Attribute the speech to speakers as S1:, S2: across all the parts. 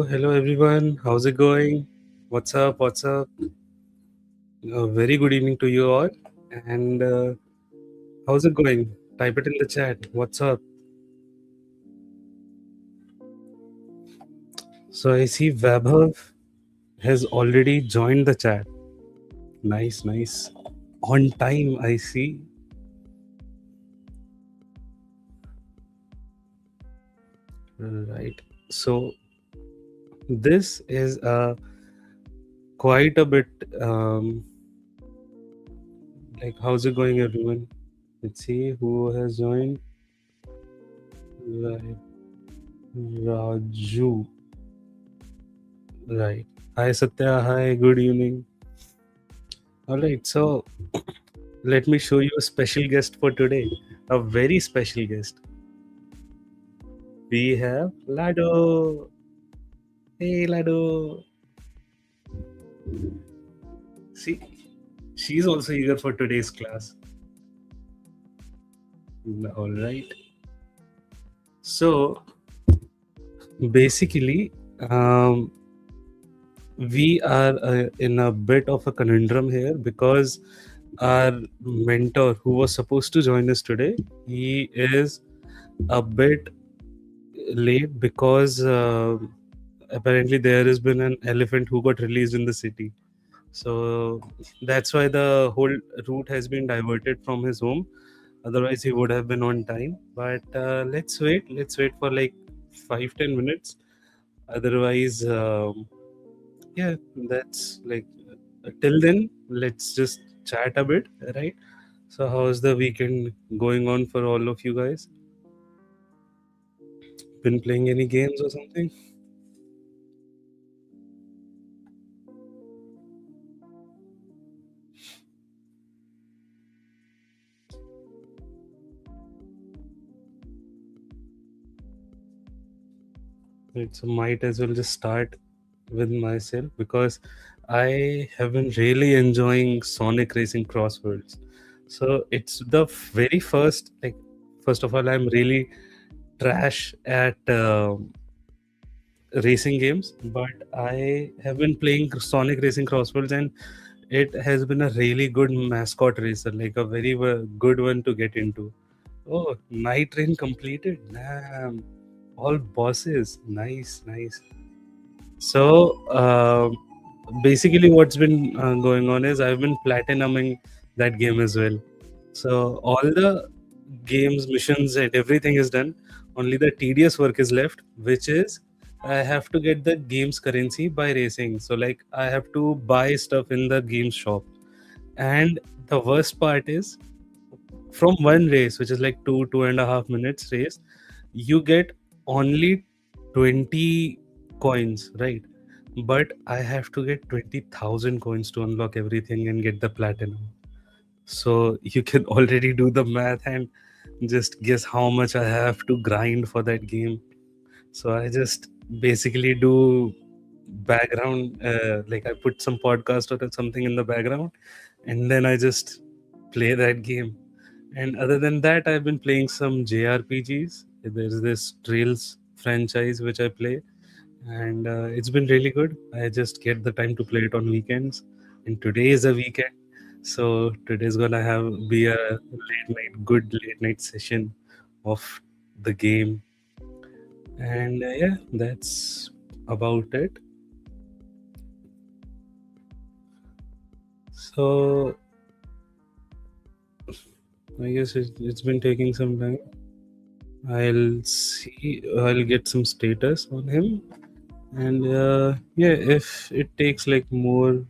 S1: Hello everyone. How's it going? What's up? What's up? Very good evening to you all. And how's it going? Type it in the chat. What's up? So I see Vaibhav has already joined the chat. Nice, nice. On time, I see. Right. So this is quite a bit like how's it going, everyone? Let's see who has joined. Right. Raju. Right. Hi Satya. Hi. Good evening. All right. So let me show you a special guest for today. A very special guest. We have Lado. Hey Lado. See, she's also eager for today's class. All right. So basically, we are in a bit of a conundrum here because our mentor who was supposed to join us today, he is a bit late because apparently there has been an elephant who got released in the city. So that's why the whole route has been diverted from his home. Otherwise, he would have been on time. But let's wait. Let's wait for like 5-10 minutes. Otherwise, yeah, that's like till then, let's just chat a bit, right? So, how's the weekend going on for all of you guys? Been playing any games or something? Right, so might as well just start with myself because I have been really enjoying Sonic Racing Crossworlds. So it's the very first, like, first of all, I'm really trash at racing games, but I have been playing Sonic Racing Crossworlds and it has been a really good mascot racer, like a very good one to get into. Oh, night train completed. Damn. All bosses. Nice, nice. So basically, what's been going on is I've been platinuming that game as well. So all the games, missions, and everything is done. Only the tedious work is left, which is I have to get the game's currency by racing. So like I have to buy stuff in the game shop. And the worst part is from one race, which is like 2.5 minutes race, you get only 20 coins, right? But I have to get 20,000 coins to unlock everything and get the platinum. So you can already do the math and just guess how much I have to grind for that game. So I just basically do background, like I put some podcast or something in the background, and then I just play that game. And other than that, I've been playing some JRPGs. There's this Trails franchise which I play, and it's been really good. I just get the time to play it on weekends, and today is a weekend, so today's gonna have be a good late night session of the game. And yeah, that's about it. So I guess it's been taking some time. I'll see. I'll get some status on him, and yeah, if it takes like more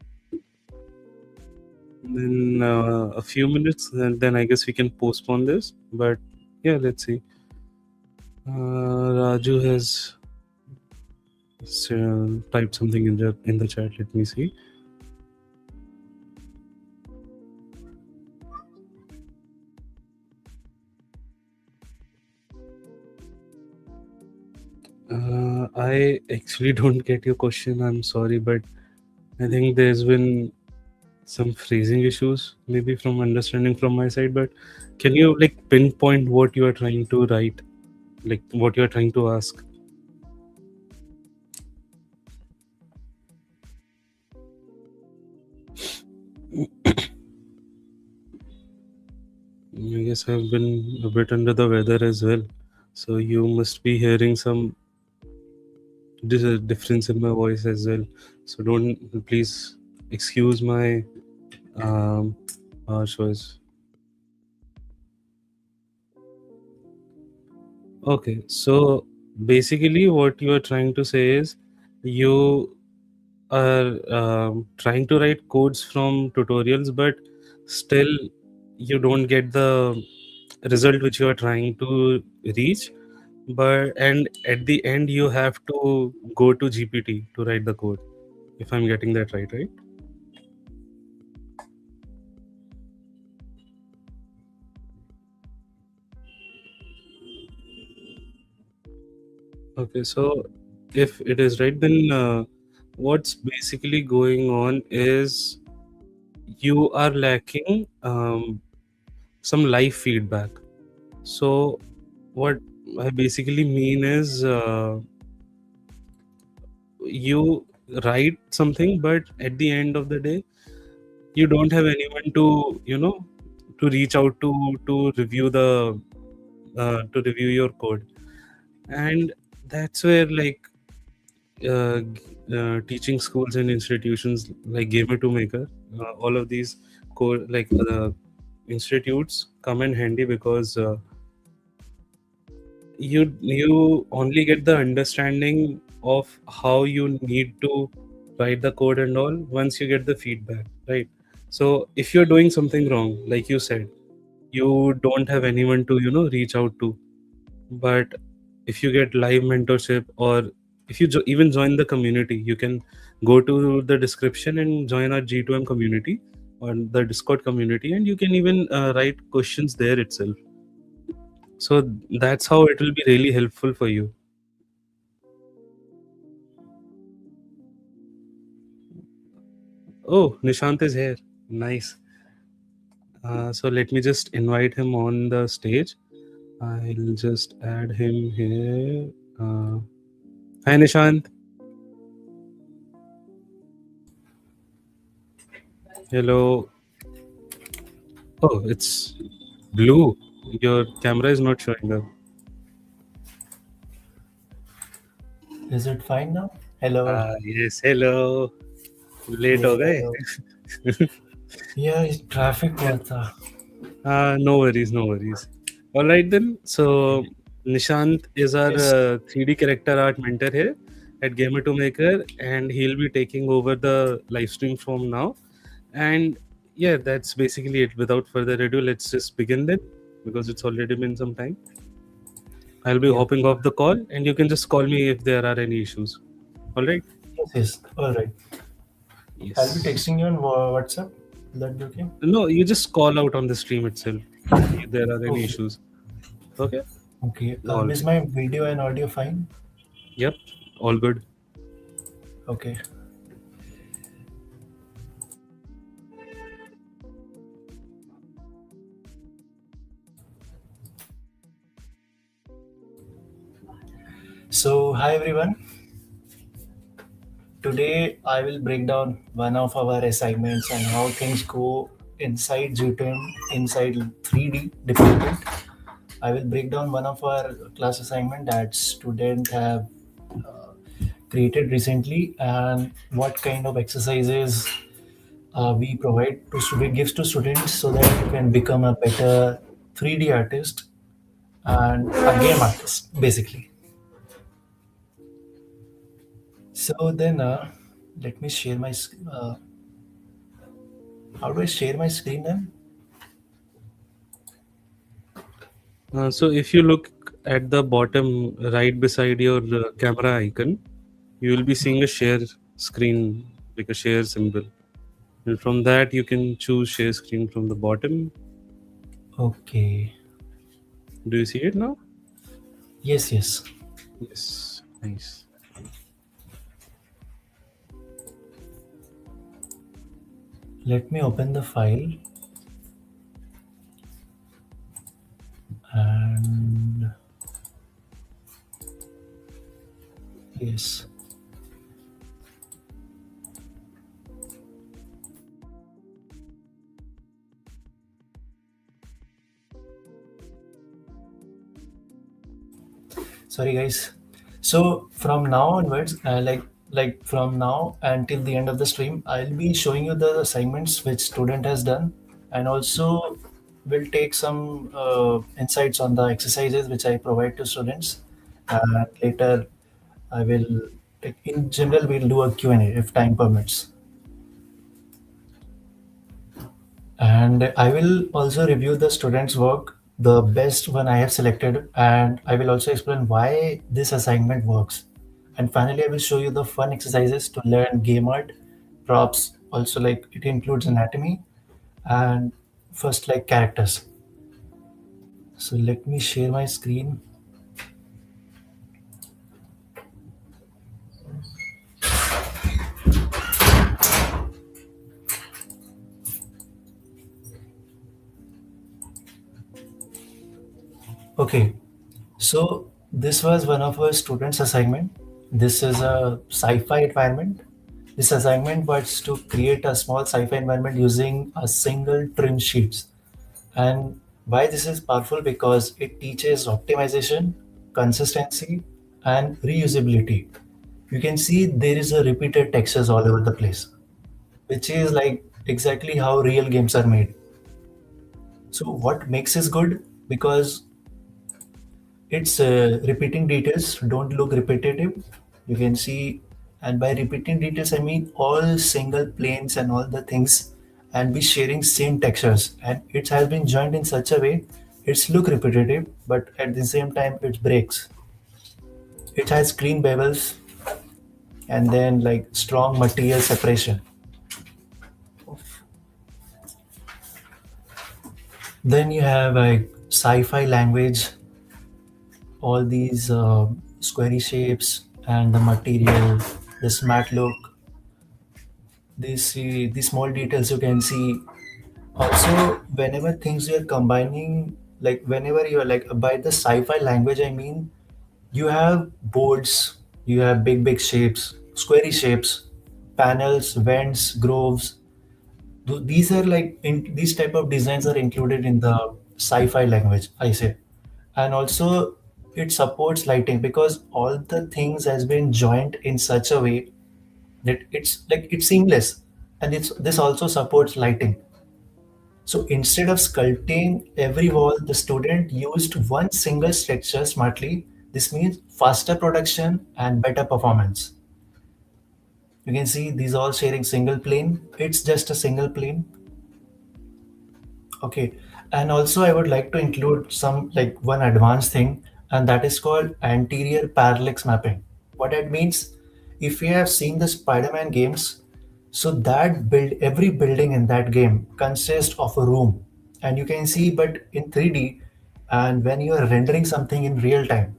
S1: than a few minutes, then I guess we can postpone this. But yeah, let's see. Raju has typed something in the chat. Let me see. I actually don't get your question. I'm sorry, but I think there's been some phrasing issues, maybe from understanding from my side. But can you like pinpoint what you are trying to write, like what you are trying to ask? I guess I've been a bit under the weather as well, so you must be hearing some difference in my voice as well. So don't, please excuse my um, choice. Okay, so basically, what you are trying to say is you are trying to write codes from tutorials, but still you don't get the result which you are trying to reach. But and at the end, you have to go to GPT to write the code. If I'm getting that right, right? Okay, so if it is right, then what's basically going on is you are lacking some live feedback. So, what I basically mean is you write something, but at the end of the day, you don't have anyone to, to reach out to review to review your code, and that's where like teaching schools and institutions like Gamer to Maker, all of these core like institutes come in handy because you only get the understanding of how you need to write the code and all once you get the feedback, right? So if you're doing something wrong, like you said, you don't have anyone to reach out to, but if you get live mentorship, or if you even join the community, you can go to the description and join our G2M community or the Discord community, and you can even write questions there itself. So that's how it will be really helpful for you. Oh, Nishant is here. Nice. So let me just invite him on the stage. I'll just add him here. Uh, Hi, Nishant. Hello. Oh, it's blue. Your camera is not showing up.
S2: Is it fine now? Hello.
S1: Yes, hello. Late हो
S2: Yeah,
S1: गए.
S2: hello. Yeah, it's traffic बहुत था.
S1: No worries, no worries. All right then. So Nishant is our
S2: Yes.
S1: 3D character art mentor here at Gamer to Maker, and he'll be taking over the live stream from now. And yeah, that's basically it. Without further ado, let's just begin then, because it's already been some time. I'll be
S2: Yeah.
S1: hopping off the call, and you can just call me if there are any issues. All right?
S2: Yes, yes. All right. I'll be
S1: Yes.
S2: texting you on WhatsApp. Will that be okay?
S1: No, you just call out on the stream itself if there are any
S2: Okay.
S1: issues. Okay?
S2: Okay.
S1: All
S2: Is
S1: right.
S2: my video and audio fine?
S1: Yep. All good.
S2: Okay. So, hi everyone. Today I will break down one of our assignments and how things go inside G2M, inside 3D department. I will break down one of our class assignment that student have uh, created recently and what kind of exercises we provide to student gives to students so that you can become a better 3D artist and a game artist basically. So then let me share my how do I share my screen then?
S1: So if you look at the bottom, right beside your camera icon, you will be seeing a share screen, like a share symbol. And from that, you can choose share screen from the bottom.
S2: Okay.
S1: Do you see it now?
S2: Yes, yes.
S1: Yes, nice.
S2: Let me open the file and yes. Sorry, guys. So from now onwards, like from now until the end of the stream, I'll be showing you the assignments which student has done, and also will take some insights on the exercises which I provide to students. And later, I will, like, in general, we'll do a Q&A if time permits. And I will also review the students' work, the best one I have selected, and I will also explain why this assignment works. And finally, I will show you the fun exercises to learn game art, props, also like it includes anatomy, and first like characters. So let me share my screen. Okay, so this was one of our students' assignment. This is a sci-fi environment. This assignment was to create a small sci-fi environment using a single trim sheets. And why this is powerful? Because it teaches optimization, consistency, and reusability. You can see there is a repeated textures all over the place, which is like exactly how real games are made. So what makes this good? Because it's repeating details don't look repetitive. You can see, and by repeating details, I mean all single planes and all the things, and be sharing same textures. And it has been joined in such a way it's look repetitive, but at the same time it breaks. It has clean bevels and then like strong material separation. Then you have like sci-fi language, all these squarey shapes and the material, this matte look, these small details you can see. Also, whenever things you're combining, like whenever you're like by the sci-fi language, I mean you have boards, you have big shapes, squarey shapes, panels, vents, groves. These are like these type of designs are included in the sci-fi language, I say. And also it supports lighting because all the things has been joined in such a way that it's like it's seamless, and it's this also supports lighting. So instead of sculpting every wall, the student used one single structure smartly. This means faster production and better performance. You can see these all sharing single plane. It's just a single plane. Okay. And also I would like to include some like one advanced thing, and that is called anterior parallax mapping. What that means, if you have seen the Spider-Man games, so that build every building in that game consists of a room. And you can see but in 3D, and when you are rendering something in real time.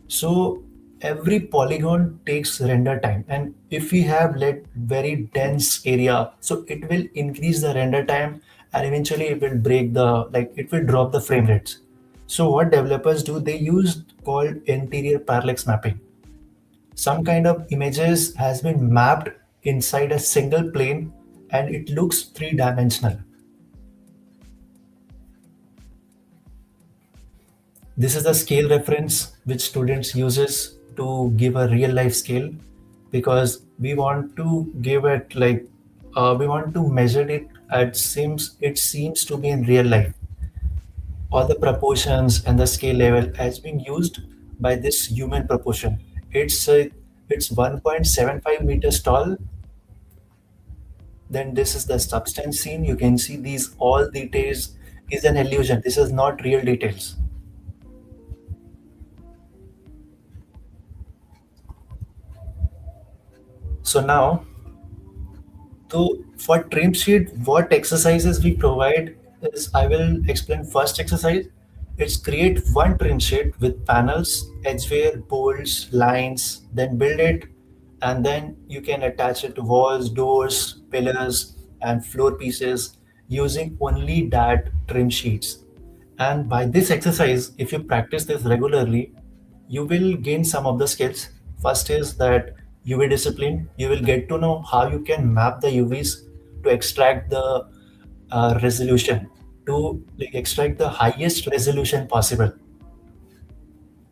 S2: So every polygon takes render time, and if we have let very dense area, so it will increase the render time, and eventually it will break the like it will drop the frame rates. So what developers do, they use called interior parallax mapping. Some kind of images has been mapped inside a single plane, and it looks three-dimensional. This is the scale reference which students uses to give a real life scale, because we want to give it like we want to measure it at seems to be in real life. All the proportions and the scale level has been used by this human proportion. It's 1.75 meters tall. Then this is the substance scene. You can see these all details is an illusion. This is not real details. So now, so for trim sheet, what exercises we provide is I will explain first exercise. It's create one trim sheet with panels, edgeware, bolts, lines, then build it, and then you can attach it to walls, doors, pillars, and floor pieces using only that trim sheets. And by this exercise, if you practice this regularly, you will gain some of the skills. First is that UV discipline. You will get to know how you can map the UVs to extract the resolution, to like, extract the highest resolution possible.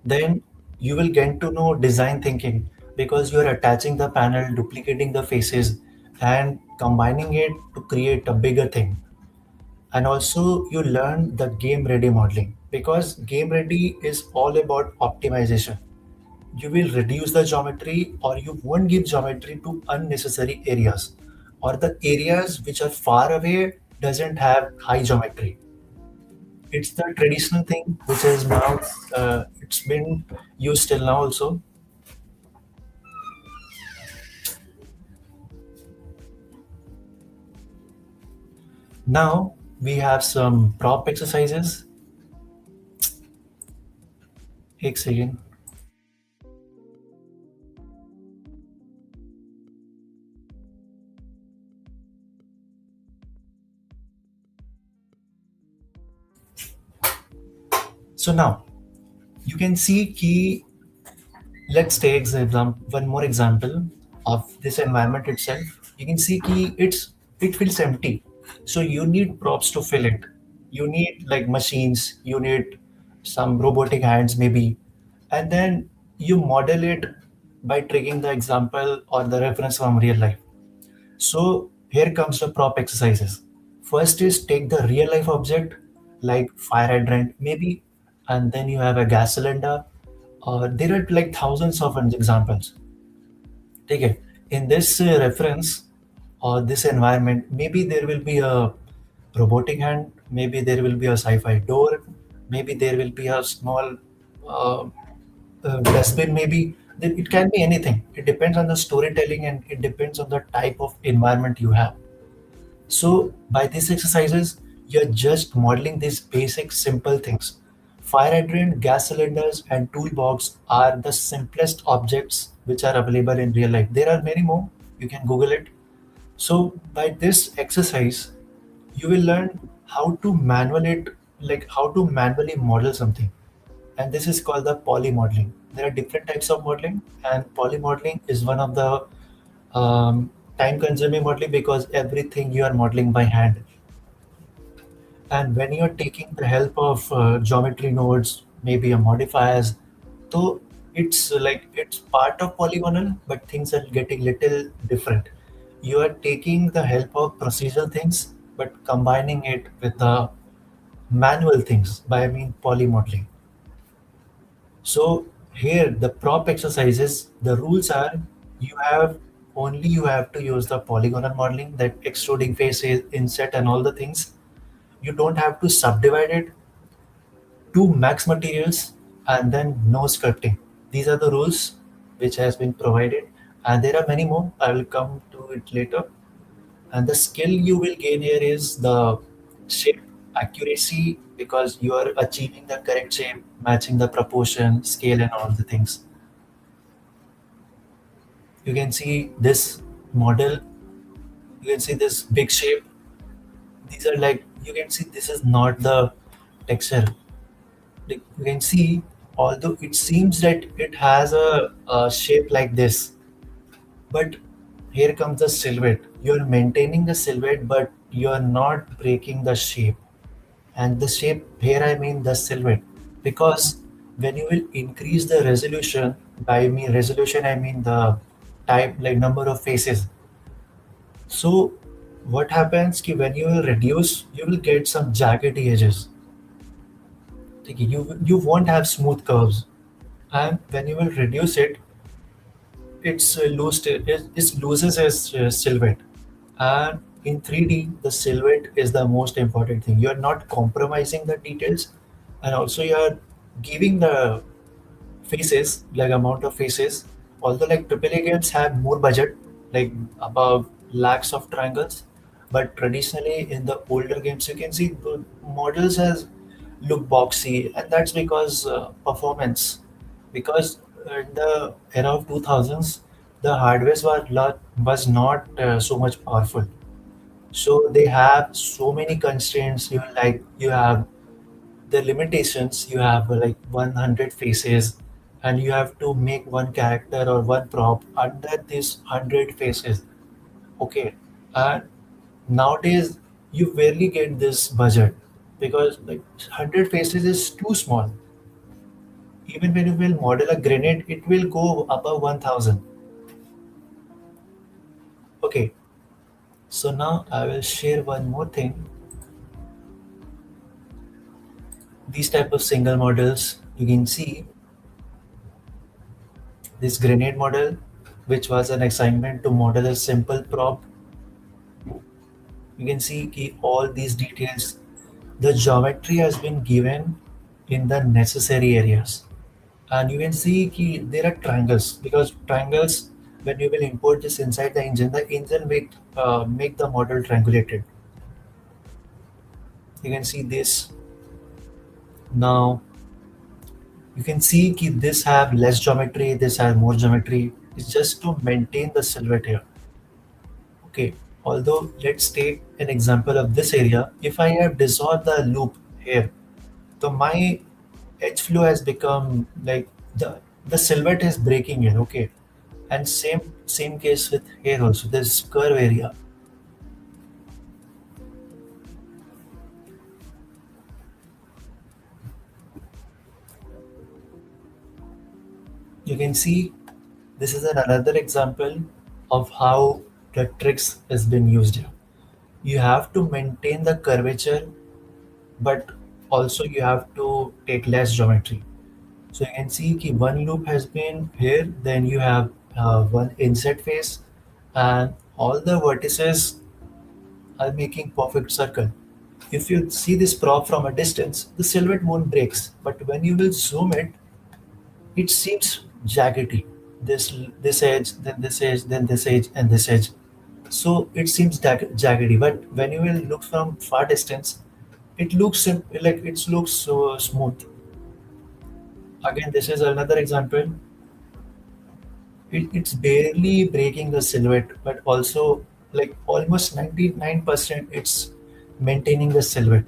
S2: Then you will get to know design thinking because you are attaching the panel, duplicating the faces, and combining it to create a bigger thing. And also you learn the game ready modeling because game ready is all about optimization. You will reduce the geometry or you won't give geometry to unnecessary areas, or the areas which are far away doesn't have high geometry. It's the traditional thing which is now it's been used till now also. Now we have some prop exercises. एक second. So now you can see key. Let's take one more example of this environment itself. You can see key it feels empty. So you need props to fill it. You need like machines, you need some robotic hands maybe. And then you model it by taking the example or the reference from real life. So here comes the prop exercises. First is take the real life object like fire hydrant maybe, and then you have a gas cylinder. There are like thousands of examples. Take it. In this reference or this environment, maybe there will be a robotic hand, maybe there will be a sci-fi door, maybe there will be a small uh, dustbin, maybe. It can be anything. It depends on the storytelling and it depends on the type of environment you have. So by these exercises, you're just modeling these basic simple things. Fire hydrant, gas cylinders, and toolbox are the simplest objects which are available in real life. There are many more. You can Google it. So by this exercise, you will learn how to like how to manually model something. And this is called the poly modeling. There are different types of modeling, and poly modeling is one of the time consuming modeling because everything you are modeling by hand. And when you're taking the help of geometry nodes, maybe a modifiers, so it's like it's part of polygonal, but things are getting little different. You are taking the help of procedural things, but combining it with the manual things by I mean poly modeling. So here the prop exercises, the rules are you have to use the polygonal modeling, that extruding faces, inset and all the things. You don't have to subdivide it to max materials and then no scripting. These are the rules which has been provided, and there are many more. I will come to it later. And the skill you will gain here is the shape accuracy because you are achieving the correct shape, matching the proportion, scale, and all the things. You can see this model. You can see this big shape. These are like you can see this is not the texture. Like you can see, although it seems that it has a shape like this, but here comes the silhouette. You're maintaining the silhouette, but you're not breaking the shape. And the shape here, I mean the silhouette, because when you will increase the resolution, by me resolution, I mean the type, like number of faces. So what happens ki when you will reduce, you will get some jaggedy edges. Okay, you won't have smooth curves, and when you will reduce it, it loses its silhouette. And in 3D, the silhouette is the most important thing. You are not compromising the details, and also you are giving the faces, like amount of faces. Although like AAA games have more budget, like about lakhs of triangles. But traditionally in the older games, you can see the models has look boxy, and that's because performance. Because in the era of 2000s, the hardware was not so much powerful. So they have so many constraints. You have the limitations. You have like 100 faces, and you have to make one character or one prop under these 100 faces. Okay, and nowadays you barely get this budget because like 100 faces is too small. Even when you will model a grenade, it will go above 1000. Okay, so now I will share one more thing. These type of single models, you can see this grenade model, which was an assignment to model a simple prop. You can see all these details. The geometry has been given in the necessary areas. And you can see there are triangles, because triangles, when you will import this inside the engine make the model triangulated. You can see this. Now you can see this have less geometry, this have more geometry. It's just to maintain the silhouette here. Okay, although let's take an example of this area. If I have dissolved the loop here, so my edge flow has become like the silhouette is breaking here. Okay, and same case with here also. This curve area. You can see this is another example of how the tricks has been used here. You have to maintain the curvature, but also you have to take less geometry. So you can see one loop has been here, then you have one inset face, and all the vertices are making perfect circle. If you see this prop from a distance, the silhouette won't breaks, but when you will zoom it, it seems jaggedy. This edge, then this edge, then this edge, and this edge. So it seems jaggedy. But when you will look from far distance, it looks like it looks so smooth. Again, this is another example. It's barely breaking the silhouette, but also like almost 99% it's maintaining the silhouette.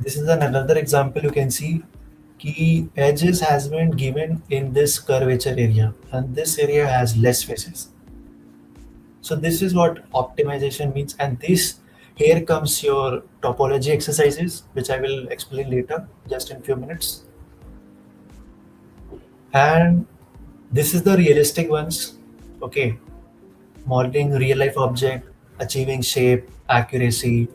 S2: This is another example. You can see key edges has been given in this curvature area, and this area has less faces. So this is what optimization means, and this here comes your topology exercises, which I will explain later, just in few minutes. And this is the realistic ones. Okay, modeling real life object, achieving shape, accuracy,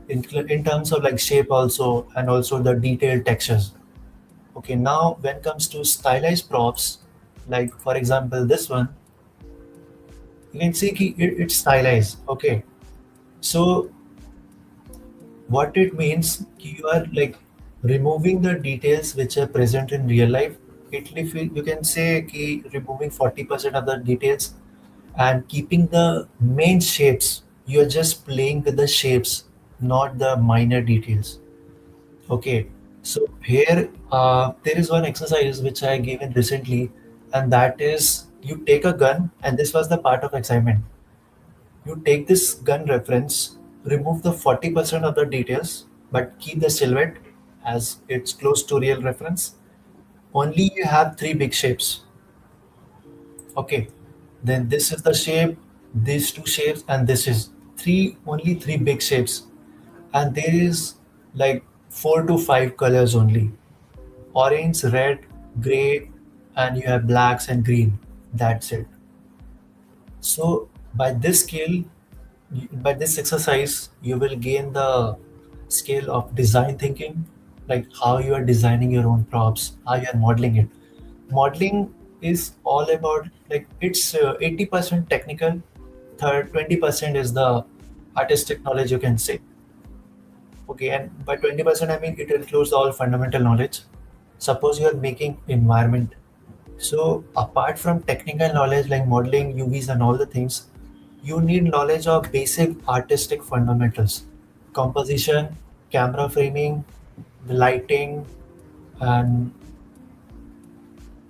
S2: in terms of like shape also, and also the detailed textures. Okay, now when it comes to stylized props, like for example this one, you can see it's stylized. Okay, so what it means, you are like removing the details which are present in real life. If you can say removing 40% of the details and keeping the main shapes. You're just playing with the shapes, not the minor details. Okay, so here there is one exercise which I given recently, and that is you take a gun, and this was the part of assignment. You take this gun reference, remove the 40% of the details, but keep the silhouette as it's close to real reference. Only you have three big shapes. Okay, then this is the shape, these two shapes, and this is only three big shapes, and there is like 4 to 5 colors only: orange, red, gray, and you have blacks and green. That's it. So by this skill, by this exercise, you will gain the skill of design thinking, like how you are designing your own props, how you are modeling it. Modeling is all about like it's 80% technical, third 20% is the artistic knowledge, you can say. Okay, and by 20% I mean it includes all fundamental knowledge. Suppose you are making environment. So apart from technical knowledge like modeling, UVs and all the things, you need knowledge of basic artistic fundamentals, composition, camera framing, the lighting, and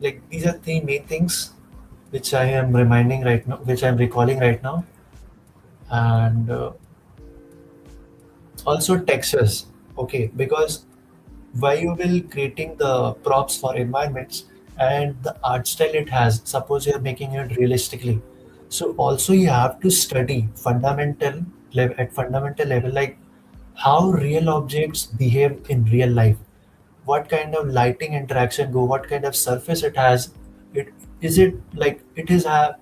S2: like these are three main things which I am reminding right now, which I'm recalling right now, and also textures. Okay, because why you will creating the props for environments and the art style it has. Suppose you're making it realistically, so also you have to study fundamental level at fundamental level, like how real objects behave in real life, what kind of lighting interaction go, what kind of surface it has. It is it like it is have,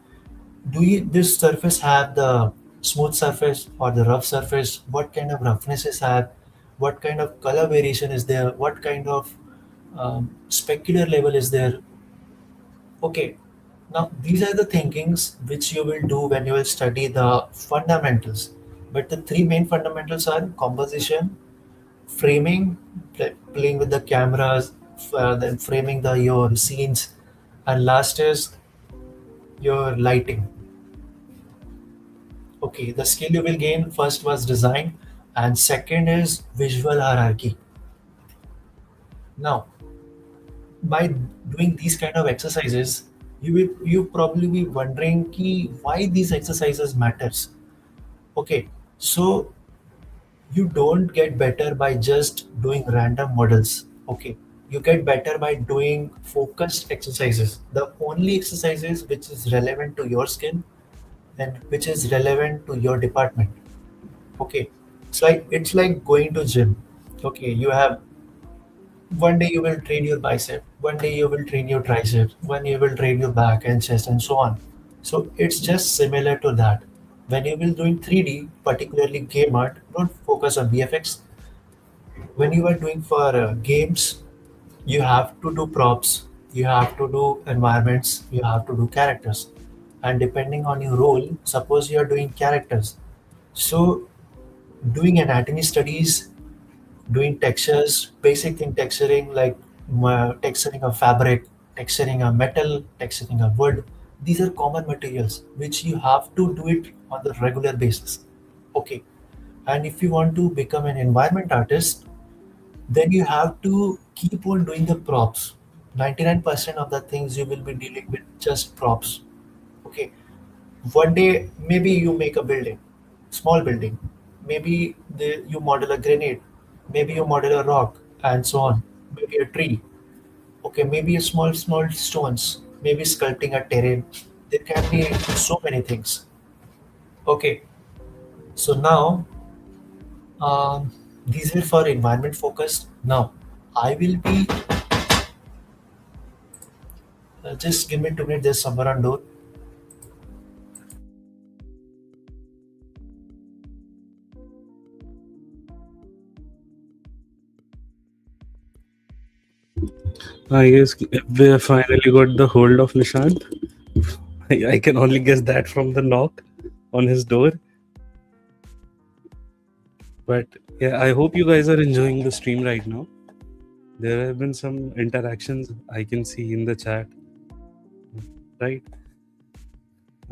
S2: do you, this surface have the smooth surface or the rough surface, what kind of roughness is have, what kind of color variation is there, what kind of specular level is there. Okay, now these are the thinkings which you will do when you will study the fundamentals, but the three main fundamentals are composition, framing, playing with the cameras, then framing the your scenes, and last is your lighting. Okay, the skill you will gain first was design, and second is visual hierarchy. Now, by doing these kind of exercises, you probably be wondering ki why these exercises matters. Okay, so you don't get better by just doing random models. Okay, you get better by doing focused exercises. The only exercises which is relevant to your skill and which is relevant to your department. Okay, it's like going to gym. Okay, you have one day you will train your bicep, one day you will train your triceps, one you will train your back and chest and so on. So it's just similar to that. When you will doing 3D, particularly game art, don't focus on VFX. When you are doing for games, you have to do props, you have to do environments, you have to do characters. And depending on your role, suppose you are doing characters. So doing anatomy studies, doing textures, basic thing texturing like texturing a fabric, texturing a metal, texturing a wood. These are common materials which you have to do it on the regular basis. Okay. And if you want to become an environment artist, then you have to keep on doing the props. 99% of the things you will be dealing with just props. Okay. One day, maybe you make a building, small building. Maybe you model a grenade. Maybe you model a rock and so on. Maybe a tree. Okay, maybe a small stones. Maybe sculpting a terrain. There can be so many things. Okay, so now these are for environment focused. Now I will be just give me 2 minutes. There's someone on door.
S1: I guess we have finally got the hold of Nishant. I can only guess that from the knock on his door. But yeah, I hope you guys are enjoying the stream right now. There have been some interactions I can see in the chat, right?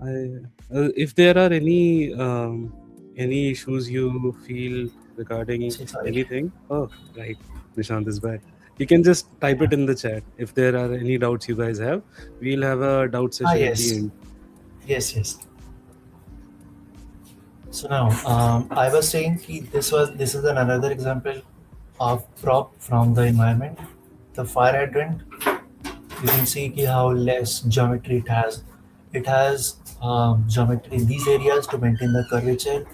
S1: I, if there are any issues you feel regarding
S2: So sorry.
S1: anything, oh right, Nishant is back. You can just type
S2: Yeah.
S1: it in the chat. If there are any doubts you guys have, we'll have a doubt
S2: Ah
S1: session at the
S2: yes,
S1: end.
S2: yes. So now, I was saying ki this is another example of prop from the environment. The fire hydrant, you can see ki how less geometry it has. It has geometry in these areas to maintain the curvature,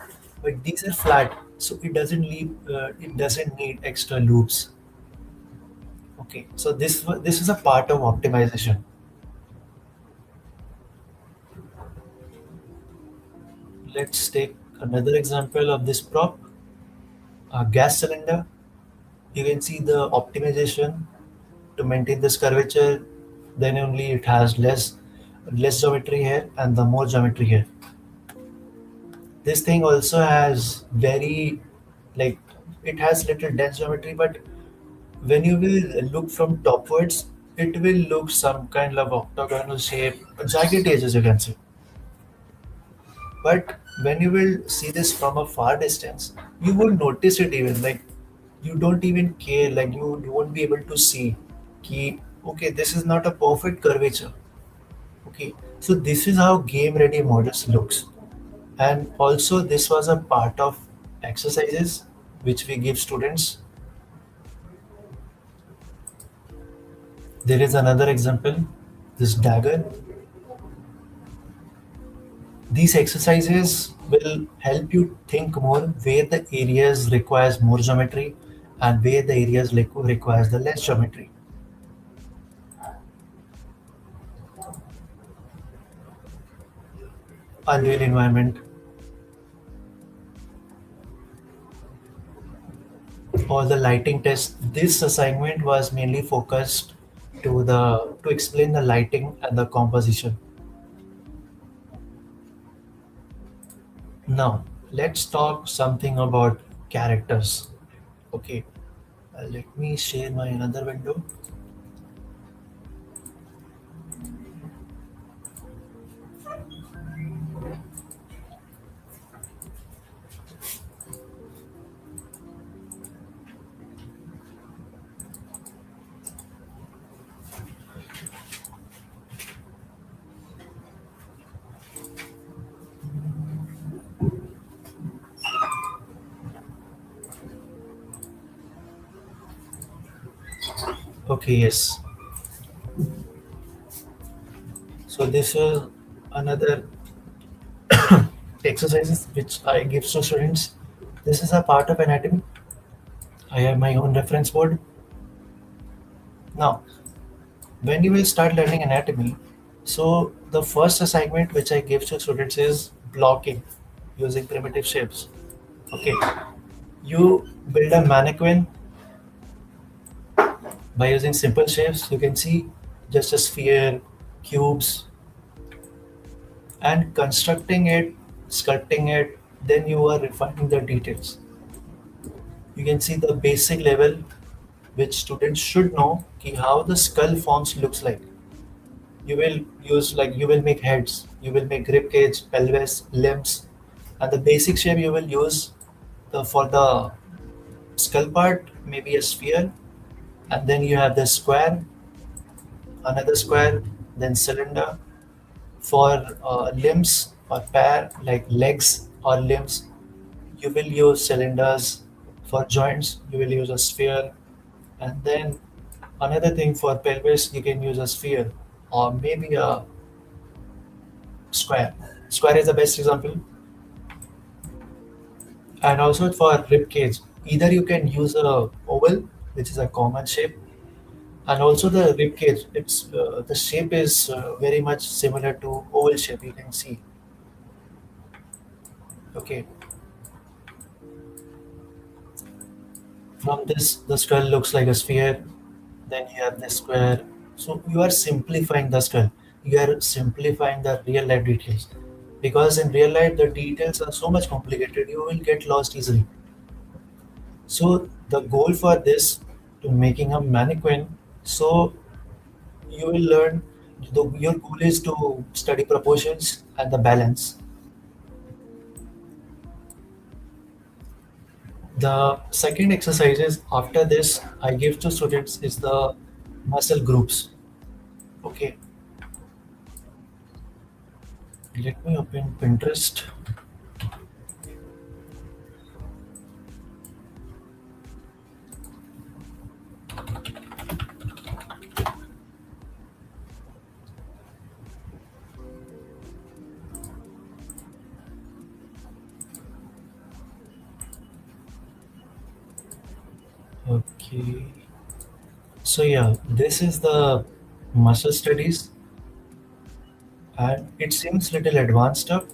S2: but these are flat, so it doesn't need extra loops. Okay, so this is a part of optimization. Let's take another example of this prop, a gas cylinder. You can see the optimization to maintain this curvature, then only it has less geometry here and the more geometry here. This thing also has very it has little dense geometry, but when you will look from topwards, it will look some kind of octagonal shape, jagged edges you can say. But when you will see this from a far distance, you won't notice it even. Like you don't even care. Like you won't be able to see. Ki, okay, this is not a perfect curvature. Okay, so this is how game ready models looks. And also this was a part of exercises which we give students. There is another example, this dagger. These exercises will help you think more where the areas requires more geometry and where the areas requires the less geometry. Unreal environment or the lighting test. This assignment was mainly focused to explain the lighting and the composition. Now let's talk something about characters. Okay, let me share my another window. Okay, yes. So this is another exercises which I give to students. This is a part of anatomy. I have my own reference board. Now, when you will start learning anatomy, so the first assignment which I give to students is blocking using primitive shapes. Okay, you build a mannequin by using simple shapes. You can see just a sphere, cubes, and constructing it, sculpting it. Then you are refining the details. You can see the basic level which students should know ki how the skull forms looks like. You will use like you will make heads, you will make rib cage, pelvis, limbs, and the basic shape you will use for the skull part maybe a sphere, and then you have the square, another square, then cylinder. For limbs or pair like legs or limbs, you will use cylinders. For joints, you will use a sphere, and then another thing for pelvis, you can use a sphere or maybe a square. Square is the best example. And also for rib cage, either you can use a oval, which is a common shape, and also the rib cage. It's the shape is very much similar to oval shape. You can see. Okay, from this the skull looks like a sphere. Then you have the square. So you are simplifying the skull. You are simplifying the real life details. Because in real life, the details are so much complicated, you will get lost easily. So the goal for this to making a mannequin, so you will learn, your goal is to study proportions and the balance. The second exercises after this I give to students is the muscle groups. Okay, let me open Pinterest. Okay. So yeah, this is the muscle studies, and it seems little advanced stuff.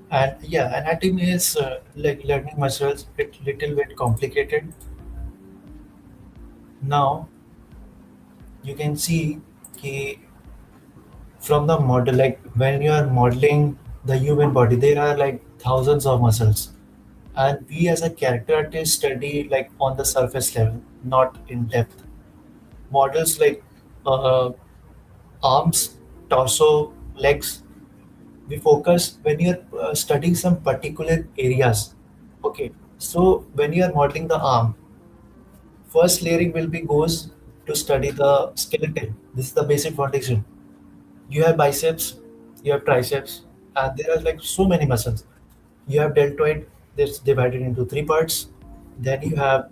S2: And yeah, anatomy is like learning muscles. It little bit complicated. Now you can see ki from the model, like when you are modeling the human body, there are like thousands of muscles, and we as a character artist study like on the surface level, not in depth. Models like uh, arms, torso, legs. We focus when you're studying some particular areas. Okay, so when you are modeling the arm, first layering will be goes to study the skeleton. This is the basic foundation. You have biceps, you have triceps, and there are like so many muscles. You have deltoid, that's divided into three parts. Then you have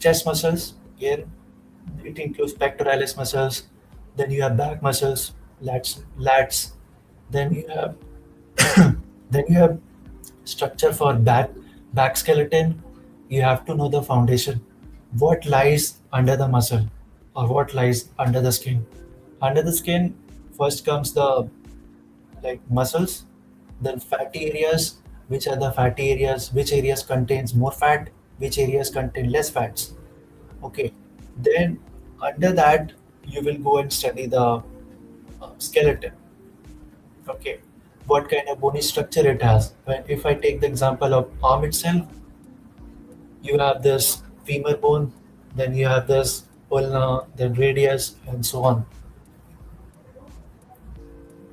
S2: chest muscles. Here it includes pectoralis muscles. Then you have back muscles, lats. Then you have then you have structure for back skeleton. You have to know the foundation, what lies under the muscle or what lies under the skin. Under the skin, first comes the like muscles, then fatty areas, which are the fatty areas, which areas contains more fat, which areas contain less fats. Okay, then under that you will go and study the skeleton. Okay, what kind of bony structure it has. When if I take the example of arm itself, you have this femur bone, then you have this ulna, then radius, and so on.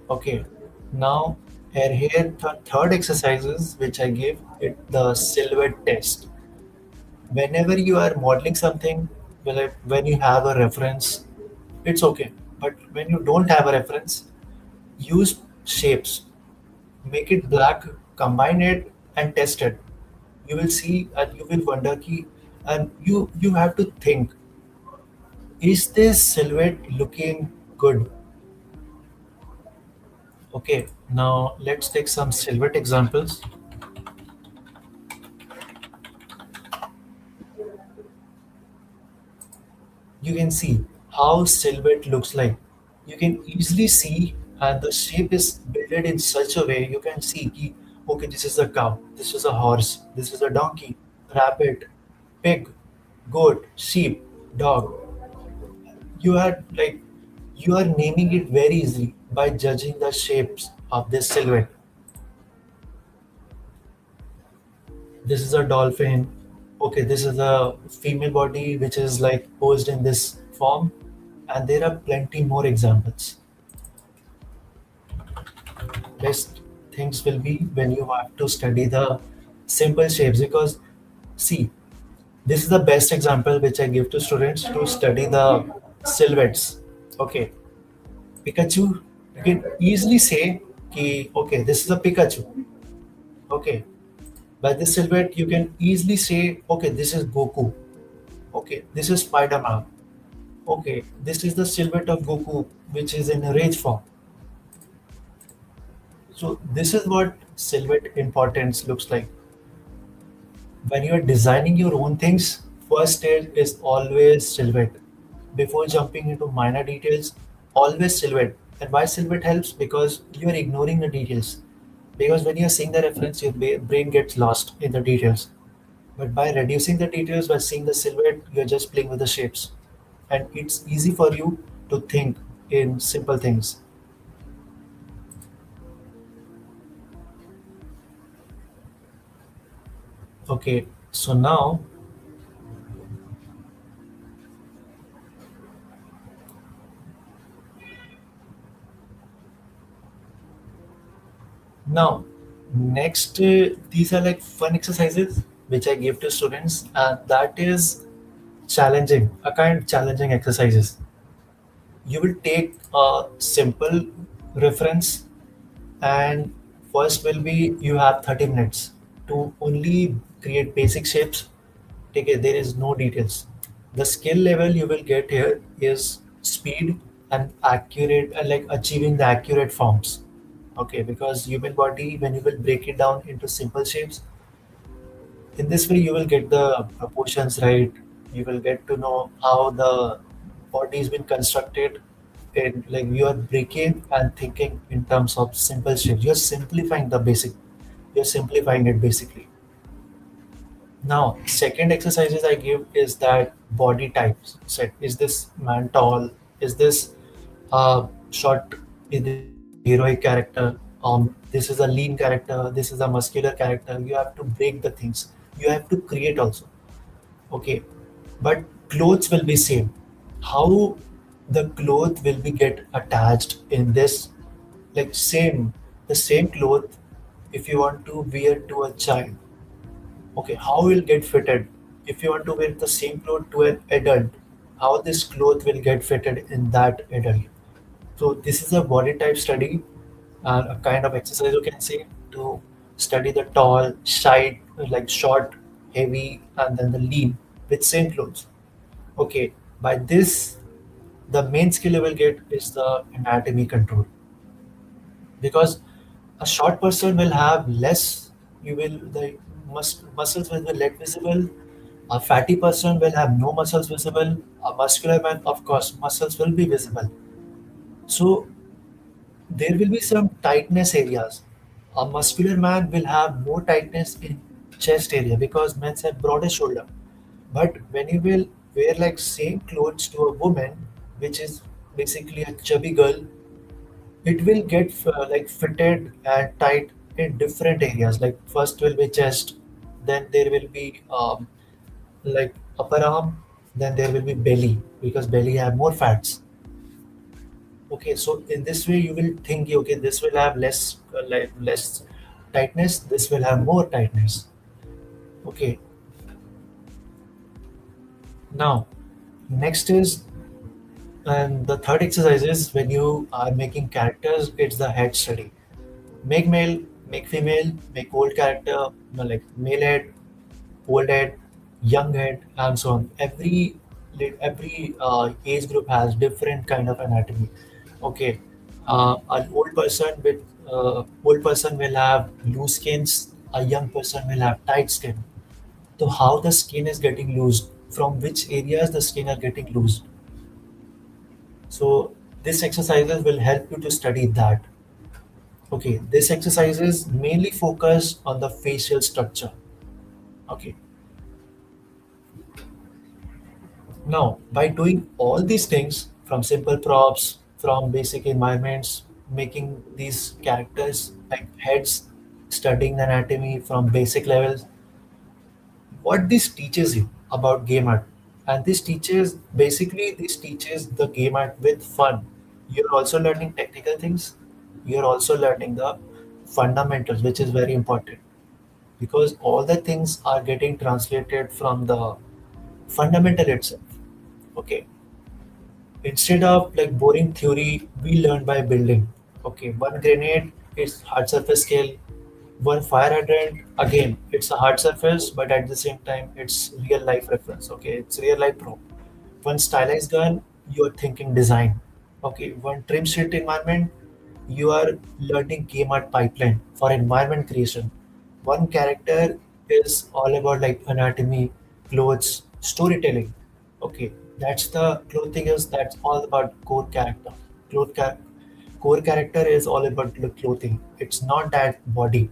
S2: Okay, now third exercises which I give it the silhouette test. Whenever you are modeling something, when you have a reference, it's okay. But when you don't have a reference, use shapes, make it black, combine it, and test it. You will see, and you will wonder, ki, and you have to think: is this silhouette looking good? Okay, now let's take some silhouette examples. You can see how silhouette looks like. You can easily see, and the shape is built in such a way you can see ki, okay, this is a cow, this is a horse, this is a donkey, rabbit, pig, goat, sheep, dog. You are like you are naming it very easily by judging the shapes of this silhouette. This is a dolphin. Okay, this is a female body which is like posed in this form, and there are plenty more examples. Best things will be when you have to study the simple shapes, because see, this is the best example which I give to students to study the silhouettes. Okay, Pikachu, you can easily say ki, okay, this is a Pikachu. Okay, by this silhouette you can easily say, okay, this is Goku. Okay, this is Spider-Man. Okay, this is the silhouette of Goku which is in a rage form. So this is what silhouette importance looks like. When you are designing your own things, first stage is always silhouette. Before jumping into minor details, always silhouette. And why silhouette helps? Because you are ignoring the details. Because when you are seeing the reference, your brain gets lost in the details. But by reducing the details, by seeing the silhouette, you're just playing with the shapes. And it's easy for you to think in simple things. Okay, so now next, these are like fun exercises which I give to students, and that is challenging, a kind of challenging exercises. You will take a simple reference, and first will be you have 30 minutes to only create basic shapes. Take it, there is no details. The skill level you will get here is speed and accurate, and like achieving the accurate forms. Okay, because human body, when you will break it down into simple shapes, in this way you will get the proportions right. You will get to know how the body has been constructed, and like you are breaking and thinking in terms of simple shapes. You're simplifying the basic, you're simplifying it basically. Now second exercises I give is that body types set. Is this man tall? Is this short? Is this a heroic character? This is a lean character, this is a muscular character. You have to break the things, you have to create also. Okay, but clothes will be same. How the cloth will be get attached in this, like same, the same cloth. If you want to wear to a child, okay, how will get fitted? If you want to wear the same cloth to an adult, how this cloth will get fitted in that adult? So this is a body type study and a kind of exercise you can say to study the tall, shy, like short, heavy, and then the lean with same clothes. Okay, by this, the main skill you will get is the anatomy control, because a short person will have less. You will the muscles will be less visible. A fatty person will have no muscles visible. A muscular man, of course, muscles will be visible. So there will be some tightness areas. A muscular man will have more tightness in chest area because men have broader shoulder. But when you will wear like same clothes to a woman, which is basically a chubby girl, it will get like fitted and tight in different areas. Like first will be chest, then there will be like upper arm, then there will be belly because belly have more fats. Okay, so in this way you will think, okay, this will have less like less tightness, this will have more tightness. Okay, now next is, and the third exercise is when you are making characters, it's the head study. Make male, make female, make old character, like male head, old head, young head, and so on. Every age group has different kind of anatomy. Okay, an old person will have loose skins. A young person will have tight skin. So how the skin is getting loosed? From which areas the skin are getting loosed? So this exercises will help you to study that. Okay, this exercises mainly focus on the facial structure. Okay, now by doing all these things from simple props, from basic environments, making these characters like heads, studying the anatomy from basic levels, what this teaches you about game art, and this teaches the game art with fun. You're also learning technical things, you're also learning the fundamentals, which is very important because all the things are getting translated from the fundamental itself. Okay, instead of like boring theory, we learn by building. Okay, one grenade is hard surface skill, one fire hydrant again it's a hard surface, but at the same time it's real life reference. Okay, it's real life prop. One stylized gun, you're thinking design. Okay, one trim sheet environment, you are learning game art pipeline for environment creation. One character is all about like anatomy, clothes, storytelling. Okay, that's all about core character. Cloth char- Core character is all about the clothing. It's not that body.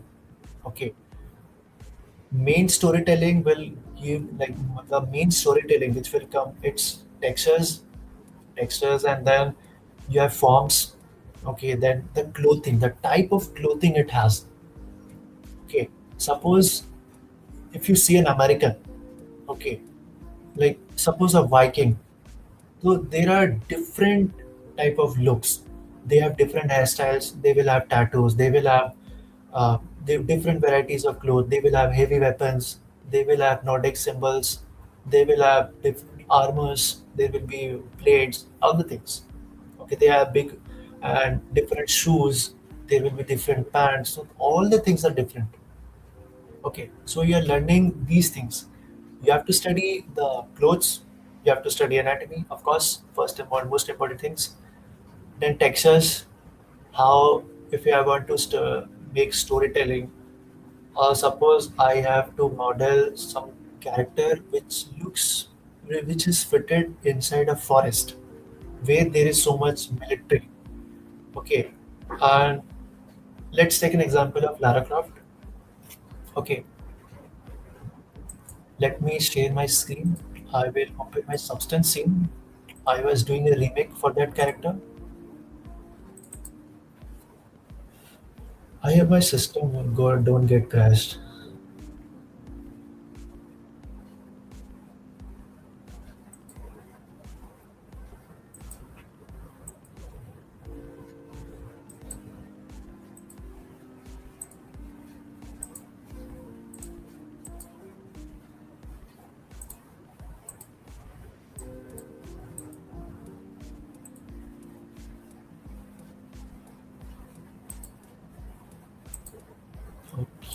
S2: Okay, main storytelling will give like the main storytelling which will come. It's textures, and then you have forms. Okay, then the clothing, the type of clothing it has. Okay, suppose if you see an American, okay, like suppose a Viking. So there are different type of looks. They have different hairstyles. They will have tattoos. They will have uh, different varieties of clothes. They will have heavy weapons. They will have Nordic symbols. They will have different armors. There will be blades. Other things. Okay, they have big and different shoes. There will be different pants. So all the things are different. Okay, so you're learning these things. You have to study the clothes, you have to study anatomy, of course, first and most important things. Then textures, how, if I want to make storytelling, suppose I have to model some character which is fitted inside a forest where there is so much military. Okay, and let's take an example of Lara Croft. Okay, let me share my screen. I will open my substance scene. I was doing a remake for that character. I have my system. Oh God, don't get crashed.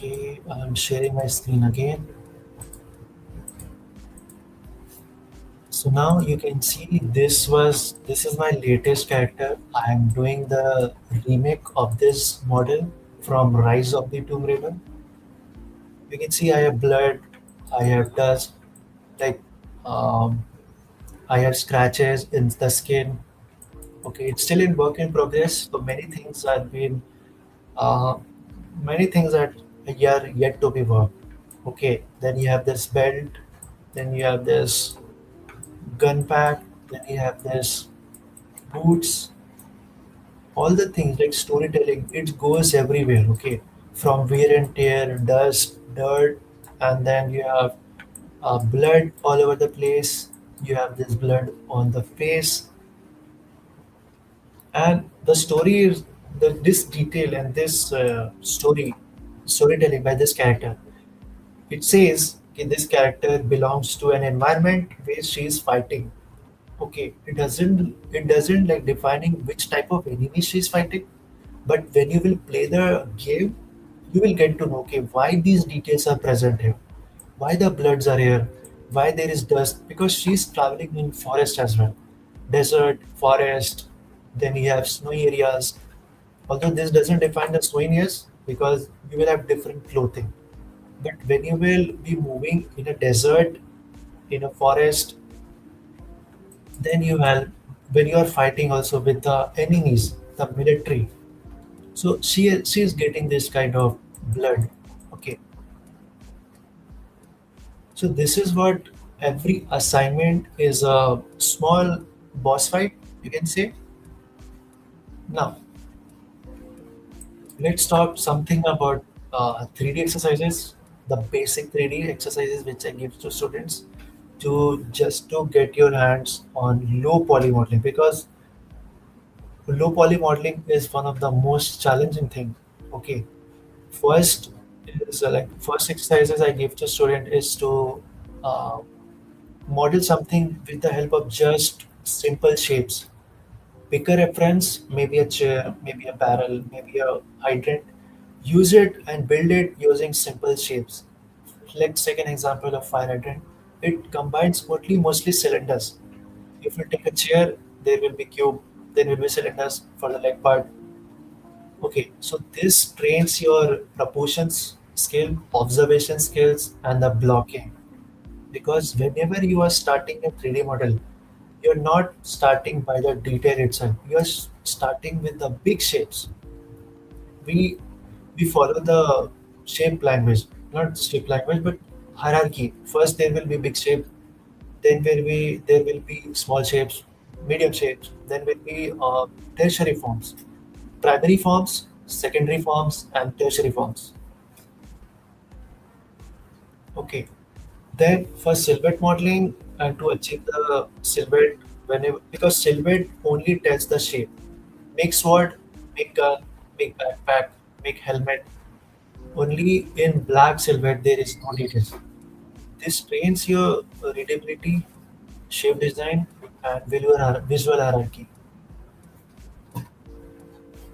S2: Okay, I'm sharing my screen again. So now you can see this is my latest character. I am doing the remake of this model from Rise of the Tomb Raider. You can see I have blood, I have dust, like um, I have scratches in the skin. Okay, it's still in work in progress. So uh, many things that are yet to be worked. Okay, then you have this belt, then you have this gun pack, then you have this boots, all the things like storytelling, it goes everywhere. Okay, from wear and tear, dust, dirt, and then you have blood all over the place. You have this blood on the face, and the story is this detail and this storytelling by this character. It says that this character belongs to an environment where she is fighting. Okay, it doesn't like defining which type of enemy she is fighting, but when you will play the game, you will get to know, okay, why these details are present here, why the bloods are here, why there is dust, because she's traveling in forest as well, desert, forest. Then you have snowy areas. Although this doesn't define the snowy areas because you will have different clothing. But when you will be moving in a desert, in a forest, then you have when you are fighting also with the enemies, the military. So she is getting this kind of blood. Okay, so this is what every assignment is a small boss fight, you can say. Now let's talk something about 3D exercises, the basic 3D exercises which I give to students to just to get your hands on low poly modeling, because low poly modeling is one of the most challenging thing. Okay, first is first exercises I give to student is to uh, model something with the help of just simple shapes. Pick a reference, maybe a chair, maybe a barrel, maybe a hydrant. Use it and build it using simple shapes. Let's take an example of fire hydrant. It combines mostly cylinders. If you take a chair, there will be cube, there will be cylinders for the leg part. Okay, so this trains your proportions skill, observation skills, and the blocking. Because whenever you are starting a 3D model, you're not starting by the detail itself. You're starting with the big shapes. We we follow the shape language, not shape language, but hierarchy. First, there will be big shape. Then there will be small shapes, medium shapes. Then will be tertiary forms, primary forms, secondary forms, and tertiary forms. Okay. Then for silhouette modeling and to achieve the silhouette, whenever because silhouette only tells the shape. Make sword, make gun, make backpack, make helmet. Only in black silhouette there is no details. This trains your readability, shape design, and visual hierarchy.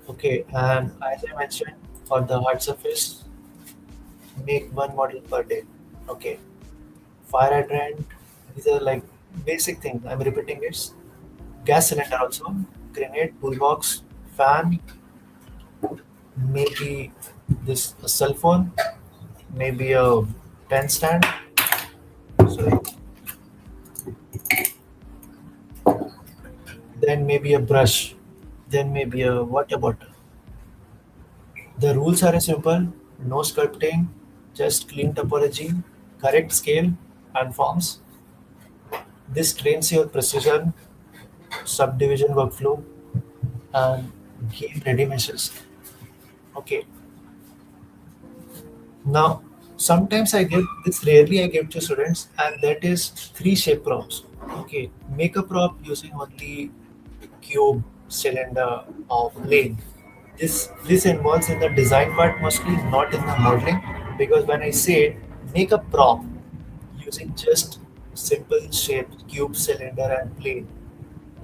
S2: Okay, and as I mentioned, for the hard surface, make one model per day. Okay, fire hydrant. These are like basic things. I'm repeating it. Gas cylinder also, grenade, toolbox, fan, maybe this a cell phone, maybe a pen stand, sorry, then maybe a brush, then maybe a water bottle. The rules are simple: no sculpting, just clean topology, correct scale and forms. This trains your precision, subdivision workflow, and game ready measures. Okay, now, sometimes I give this rarely I give to students, and that is three shape props. Okay, make a prop using only cube, cylinder, or plane. This involves in the design part mostly, not in the modeling, because when I say make a prop using just simple shapes, cube, cylinder, and plane,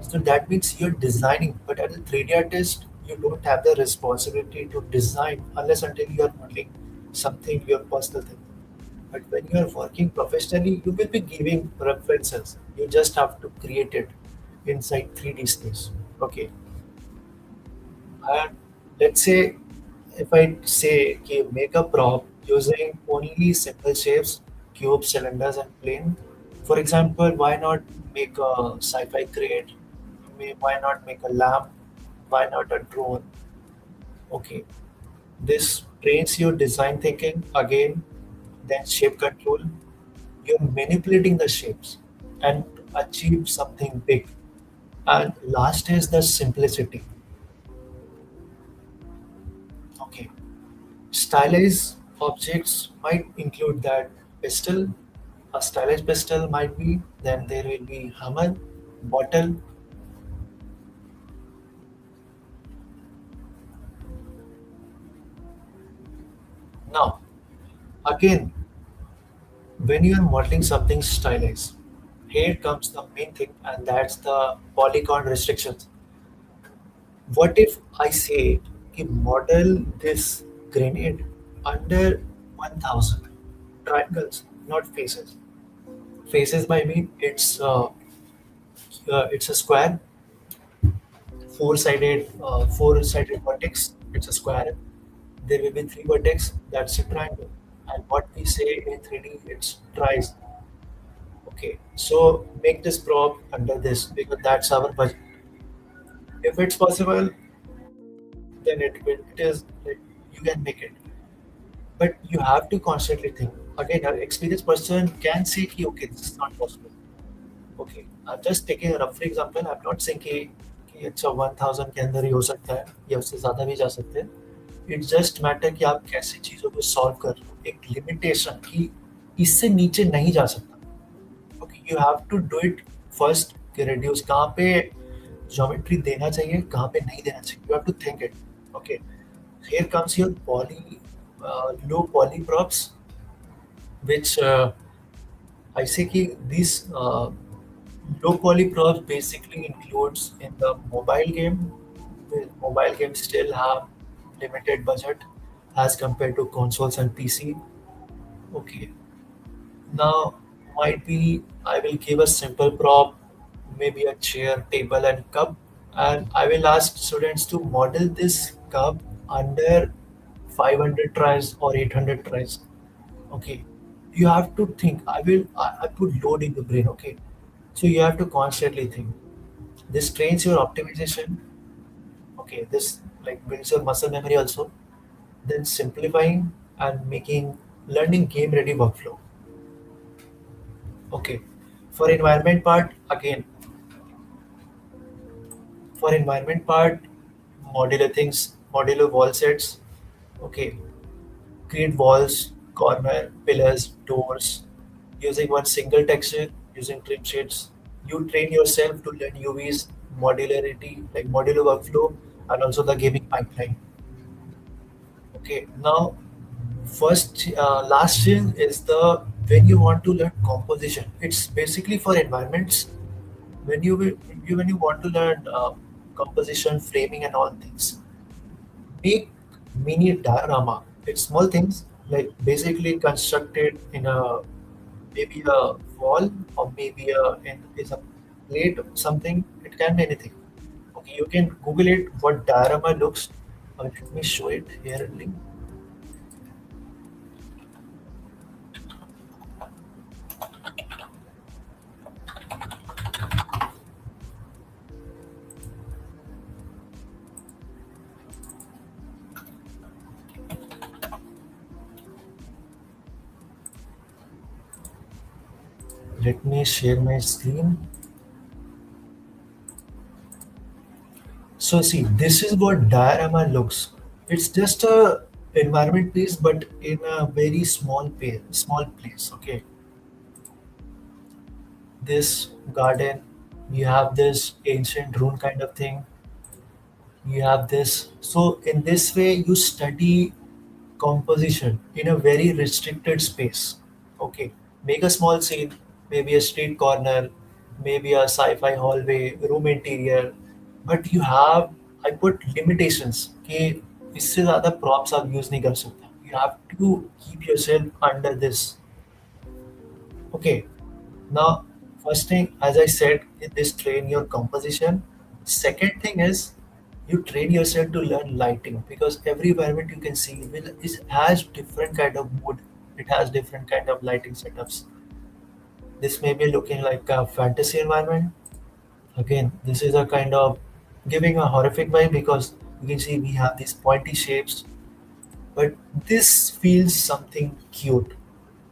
S2: so that means you're designing. But as a 3D artist, you don't have the responsibility to design unless until you are modeling. something your personal thing. But when you are working professionally, you will be giving references. You just have to create it inside 3D space. Okay. And let's say if I say okay, make a prop using only simple shapes, cubes, cylinders, and plane. For example, why not make a sci-fi crate? Why not make a lamp? Why not a drone? Okay, this trains your design thinking again, then shape control. You're manipulating the shapes and achieve something big. And last is the simplicity. Okay, stylized objects might include that pistol, a stylized pistol might be, then there will be hammer, bottle. Now, again, when you are modeling something stylized, here comes the main thing, and that's the polygon restrictions. What if I say, कि model this grenade under 1000 triangles, not faces. Faces by mean it's a square, four-sided vertex. It's a square. There will be three vertex. That's a triangle. And what we say in 3D, it's tries. Okay, so make this prop under this because that's our budget. If it's possible, then it is like you can make it. But you have to constantly think. Again, an experienced person can say, कि, okay, this is not possible. Okay, I'm just taking a rough example. I'm not saying कि अच्छा 1000 के अंदर ही हो सकता है या उससे ज़्यादा भी जा सकते हैं. इट्स जस्ट मैटर कि आप कैसे चीज़ों को सॉल्व कर रहे हो. एक लिमिटेशन कि इससे नीचे नहीं जा सकता. Okay, you have to do it first कि रिड्यूस कहाँ पे ज्योमेट्री देना चाहिए, कहाँ पे नहीं देना चाहिए. You have to think it. Okay, here comes your low poly props, which I say कि these low poly props basically includes in the mobile game. The mobile games still have limited budget as compared to consoles and PC. Okay, now might be I will give a simple prop, maybe a chair, table, and cup, and I will ask students to model this cup under 500 tries or 800 tries. Okay, you have to think. I put load in the brain. Okay, so you have to constantly think. This trains your optimization. Okay, this like builds your muscle memory also. Then simplifying and making learning game ready workflow. Okay, for environment part again. For environment part, modular things, modular wall sets. Okay, create walls, corner, pillars, doors, using one single texture, using trim shades. You train yourself to learn UVs, modularity, like modular workflow, and also the gaming pipeline. Okay, now last thing is the when you want to learn composition. It's basically for environments. When when you want to learn composition, framing, and all things, make mini diorama. It's small things like basically constructed in a maybe a wall or maybe is a plate or something. It can be anything. Okay, you can Google it. What diorama looks. Let me show it here. Link. Let me share my screen. So see, this is what diorama looks. It's just a environment piece, but in a very small place. Okay, this garden, you have this ancient rune kind of thing. You have this. So in this way, you study composition in a very restricted space. Okay, make a small scene, maybe a street corner, maybe a sci-fi hallway, room interior, but you have I put limitations कि इससे ज़्यादा props आप use नहीं कर सकते. You have to keep yourself under this. Okay. Now, first thing, as I said, this train your composition. Second thing is you train yourself to learn lighting because every environment you can see has different kind of mood. It has different kind of lighting setups. This may be looking like a fantasy environment. Again, this is a kind of giving a horrific vibe because you can see we have these pointy shapes, but this feels something cute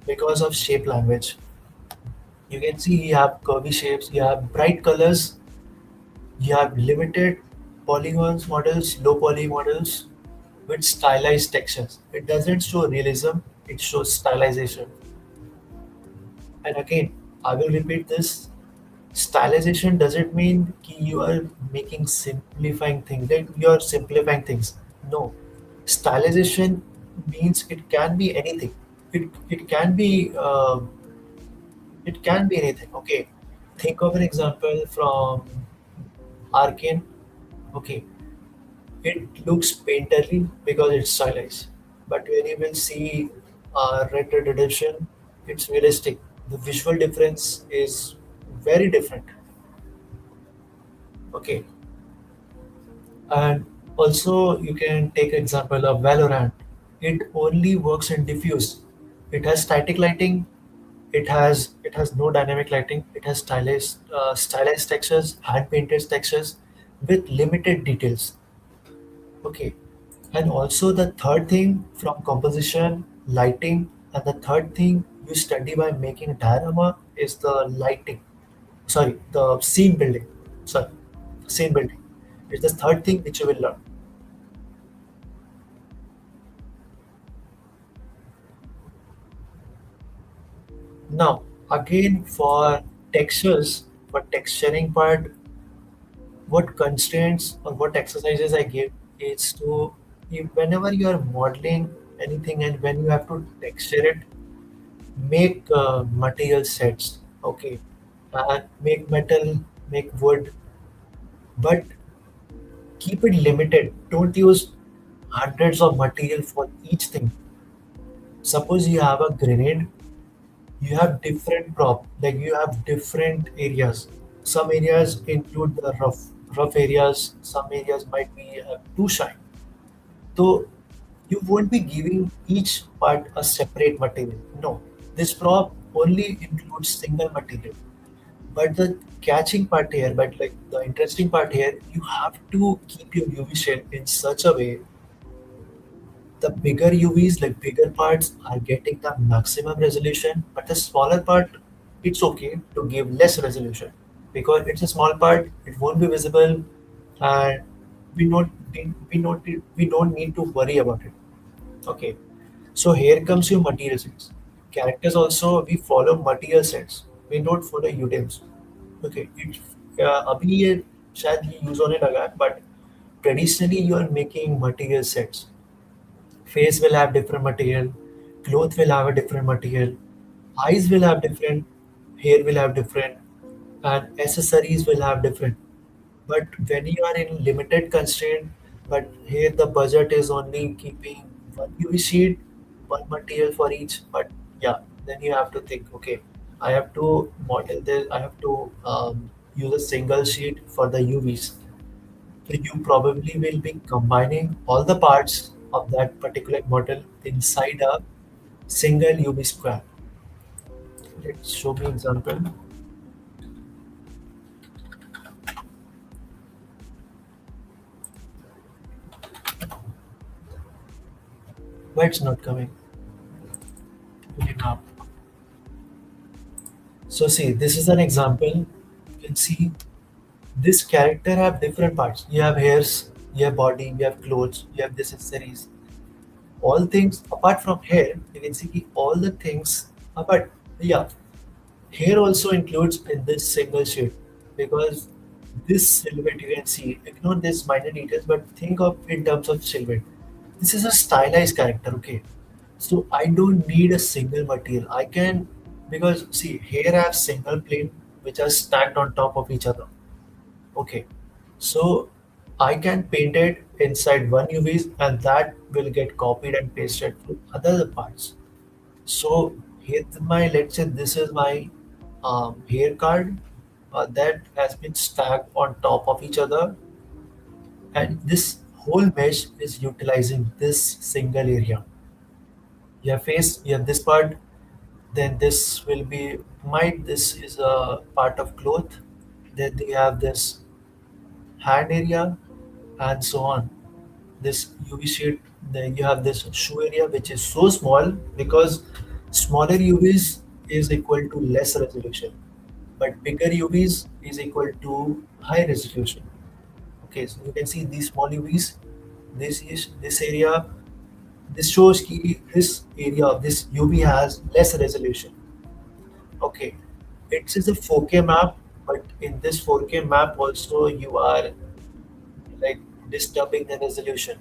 S2: because of shape language. You can see you have curvy shapes, you have bright colors, you have limited polygons models, low poly models with stylized textures. It doesn't show realism, it shows stylization. And again, I will repeat this. Stylization doesn't mean कि you are making simplifying things, like you are simplifying things. No. Stylization means it can be anything. It can be anything. Okay. Think of an example from Arcane. Okay, it looks painterly because it's stylized. But when you will see Red Dead Redemption, it's realistic. The visual difference is very different. Okay, and also you can take example of Valorant. It only works in diffuse. It has static lighting. It has no dynamic lighting. It has stylized textures, hand painted textures with limited details. Okay, and also the third thing from composition, lighting, and the third thing you study by making diorama is the lighting. Sorry, the scene building. Sorry, scene building. It's the third thing which you will learn. Now, again for texturing part, what constraints or what exercises I give is to whenever you are modeling anything and when you have to texture it, make material sets. Okay, make metal, make wood, but keep it limited. Don't use hundreds of material for each thing. Suppose you have a grenade, you have different prop, like you have different areas. Some areas include the rough areas. Some areas might be too shy. So you won't be giving each part a separate material. No, this prop only includes single material. But the catching part here, but like the interesting part here, you have to keep your UV shell in such a way the bigger UVs, like bigger parts, are getting the maximum resolution, but the smaller part, it's okay to give less resolution because it's a small part, it won't be visible, and we don't need to worry about it. Okay, so here comes your material sets. Characters also we follow material sets. We don't follow UTEMs. Okay, अभी ये शायद ये use होने लगा है, but traditionally you are making material sets. Face will have different material, cloth will have a different material, eyes will have different, hair will have different, and accessories will have different. But when you are in limited constraint, but here the budget is only keeping one UV sheet, one material for each. But yeah, then you have to think, okay, I have to model this, I have to use a single sheet for the UVs. So you probably will be combining all the parts of that particular model inside a single UV square. Let's show me example. Why it's not coming? Okay, now. So see, this is an example. You can see this character have different parts. You have hairs, you have body, you have clothes, you have this accessories. All things apart from hair, you can see all the things apart. Yeah, hair also includes in this single shade because this silhouette you can see, ignore this minor details, but think of in terms of silhouette. This is a stylized character, okay? So I don't need a single material. I can, because see, here I have single plane which are stacked on top of each other. Okay. So I can paint it inside one UVs and that will get copied and pasted to other parts. So here's my, let's say this is my hair card that has been stacked on top of each other, and this whole mesh is utilizing this single area. You have face, you have this part, then this will be might this is a part of cloth, then you have this hand area and so on. This UV sheet, then you have this shoe area which is so small because smaller UVs is equal to less resolution, but bigger UVs is equal to high resolution. Okay, so you can see these small UVs. This is this area. This shows ki this area of this UV has less resolution. Okay, it is a 4K map, but in this 4K map also you are like disturbing the resolution.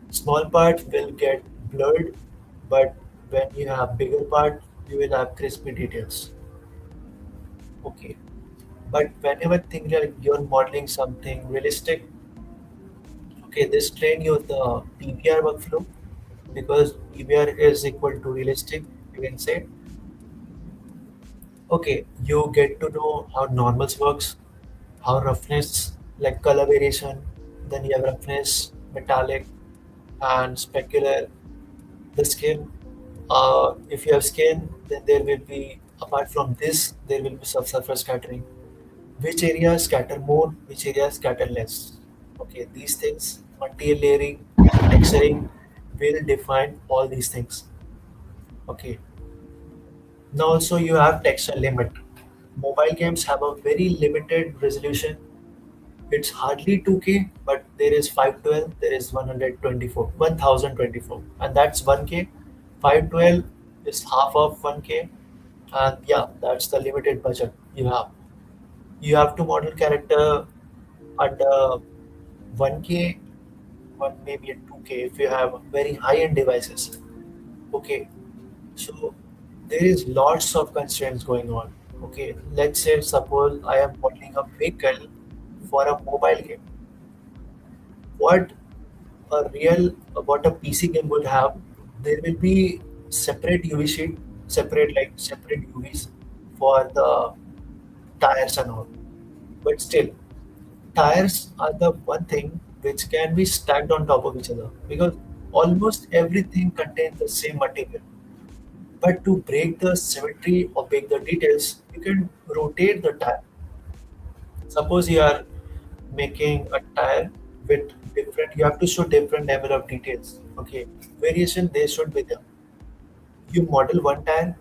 S2: Small part will get blurred, but when you have bigger part, you will have crispy details. Okay, but whenever think like you're modeling something realistic, okay, this train you the PBR workflow because PBR is equal to realistic. You can say, okay, you get to know how normals works, how roughness, like color variation, then you have roughness, metallic, and specular. The skin, if you have skin, then there will be, apart from this, there will be subsurface scattering. Which areas scatter more, which areas scatter less. Okay, these things, material layering, texturing will define all these things. Okay, now also you have texture limit. Mobile games have a very limited resolution. It's hardly 2K, but there is 512, there is 124, 1024, and that's 1K. 512 is half of 1K, and yeah, that's the limited budget you have. You have to model character under 1K, one maybe a 2K if you have very high-end devices. Okay, so there is lots of constraints going on. Okay, let's say suppose I am modeling a vehicle for a mobile game. What a real what a PC game would have, there will be separate UV sheet, separate UVs for the tires and all. But still, tires are the one thing which can be stacked on top of each other because almost everything contains the same material. But to break the symmetry or break the details, you can rotate the tire. Suppose you are making a tire with different, you have to show different level of details. Okay, variation they should be there. You model one tire,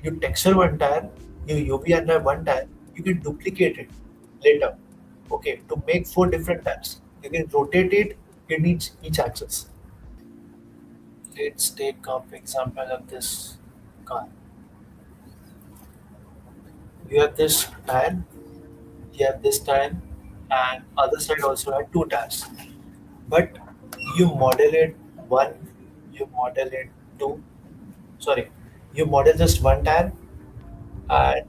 S2: you texture one tire, you UV under one tire, you can duplicate it later. Okay, to make four different tires, you can rotate it in each axis. Let's take up example of this car. You have this tire, you have this tire, and other side also have two tires. But you model it one, you model it two, sorry, you model just one tire, and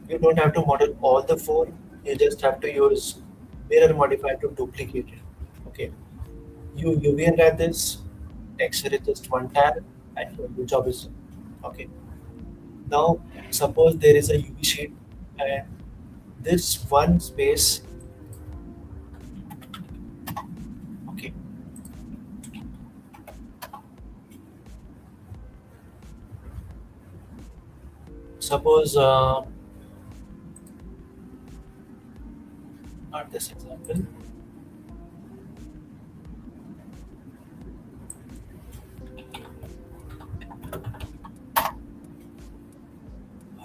S2: you don't have to model all the four. You just have to use mirror modifier to duplicate it. Okay, you UV unwrap this, texture is just one tire, and your job is done. Okay. Now suppose there is a UV sheet, and this one space. Okay, suppose not this example.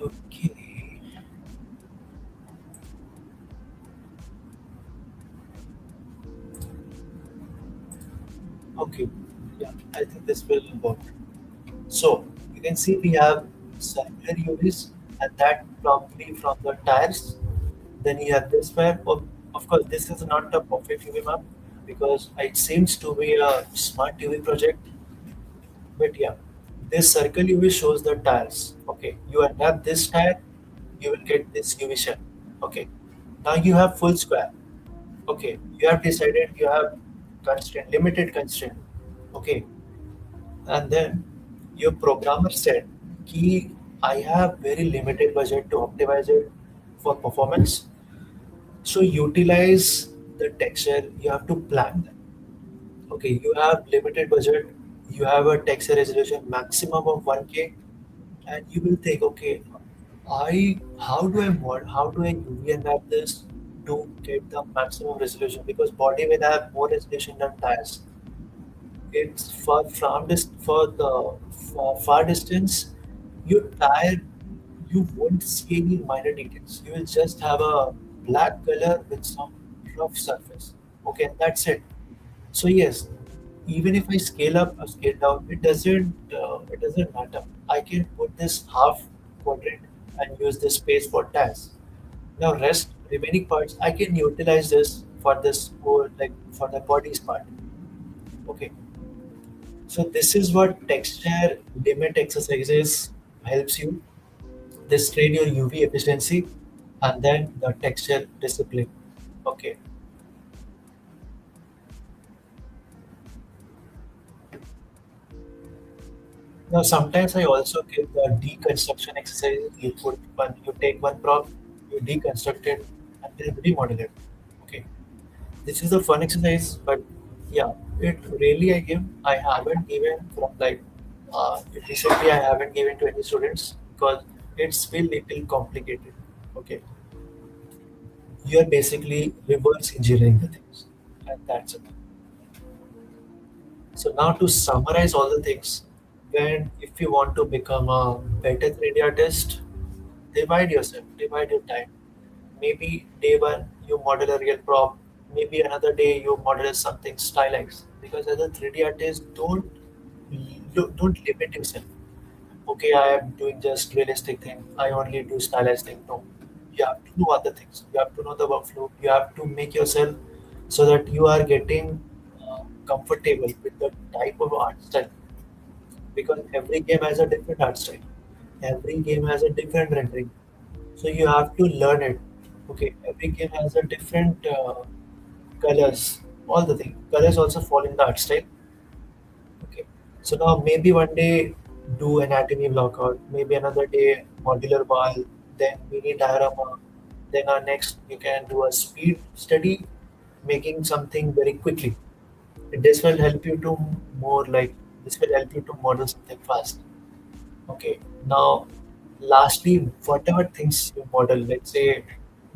S2: Okay. Okay. Yeah, I think this will work. So you can see we have circular UVs, and that probably from the tires. Then you have this where, of course, this is not a perfect UV map because it seems to be a smart UV project. But yeah, this circle UV shows the tires. Okay, you adapt this tire, you will get this UV shell. Okay, now you have full square. Okay, you have decided you have constraint, limited constraint. Okay, and then your programmer said, "Key, I have very limited budget to optimize it for performance. So utilize the texture. You have to plan that. Okay, you have limited budget. You have a texture resolution maximum of 1K, and you will think, okay, I how do I UV map this to get the maximum resolution, because body will have more resolution than tires. It's for the far distance. Your tire, you won't see any minor details. You will just have a black color with some rough surface. Okay, that's it. So yes, even if I scale up or scale down, it doesn't matter. I can put this half quadrant and use this space for tasks. Now rest remaining parts I can utilize this for this whole, like for the body's part. Okay. So this is what texture limit exercises helps you. This train your UV efficiency and then the texture discipline. Okay. Now, sometimes I also give the deconstruction exercise. You take one prop, you deconstruct it, and then remodel it. Okay, this is a fun exercise, but yeah, it really I haven't given from like recently I haven't given to any students because it's feel little complicated. Okay, you're basically reverse engineering the things, and that's it. So now to summarize all the things, when if you want to become a better 3D artist, divide yourself, divide your time. Maybe day one you model a real prop, maybe another day you model something stylized. Because as a 3D artist, don't limit yourself. Okay, I am doing just realistic thing. I only do stylized thing. No, you have to do other things. You have to know the workflow. You have to make yourself so that you are getting comfortable with the type of art style, because every game has a different art style, every game has a different rendering, so you have to learn it. Okay, every game has a different colors, all the thing colors also fall in the art style. Okay, so now maybe one day do anatomy blockout, maybe another day modular wall, then mini diorama, then our next you can do a speed study, making something very quickly. This will help you to more like this will help you to model something fast. Okay. Now, lastly, whatever things you model, let's say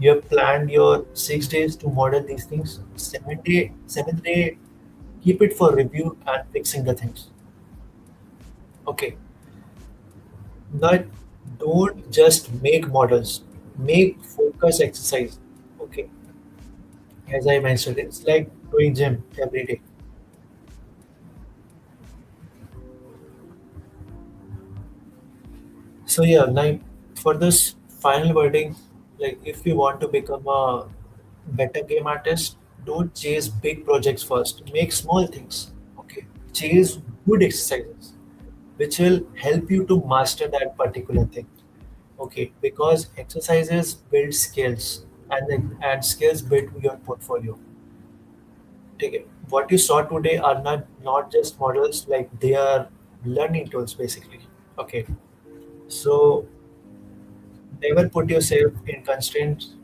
S2: you have planned your 6 days to model these things. Seventh day, keep it for review and fixing the things. Okay. Not don't just make models. Make focus exercise. Okay. As I mentioned, it's like doing gym every day. So yeah, like for this final wording, like if you want to become a better game artist, don't chase big projects first. Make small things. Okay. Chase good exercises, which will help you to master that particular thing. Okay. Because exercises build skills, and skills build your portfolio. Take it. What you saw today are not just models, like they are learning tools basically. Okay. So never put yourself in constraints.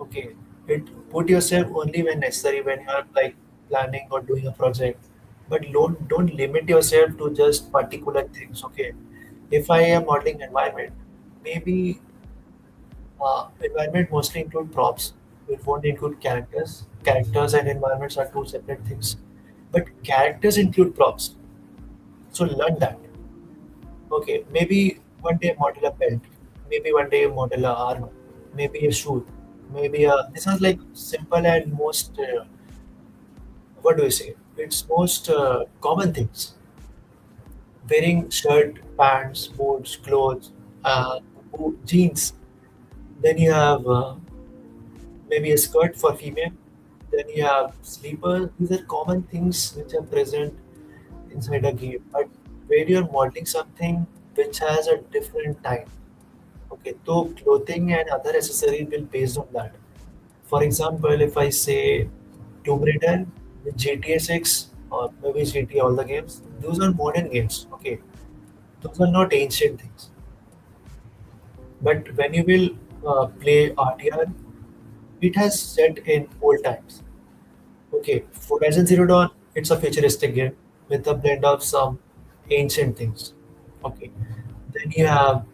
S2: Okay, it put yourself only when necessary, when you are like planning or doing a project, but don't limit yourself to just particular things. Okay, if I am modeling environment, maybe environment mostly include props. It won't include characters. Characters and environments are two separate things, but characters include props, so learn that. Okay, maybe one day model a belt, maybe one day model a armor, maybe a shoe, maybe a. This is like simple and most what do you say? It's most common things. Wearing shirt, pants, boots, clothes, jeans. Then you have maybe a skirt for female. Then you have sleepers. These are common things which are present inside a game. But where you're modeling something which has a different time. Okay, so clothing and other accessories will based on that. For example, if I say Tomb Raider, with GTA 6, or maybe GTA, all the games, those are modern games. Okay, those are not ancient things. But when you will play RTR, it has set in old times. Okay, for Horizon Zero Dawn, it's a futuristic game with a blend of some ancient things. Okay, then you have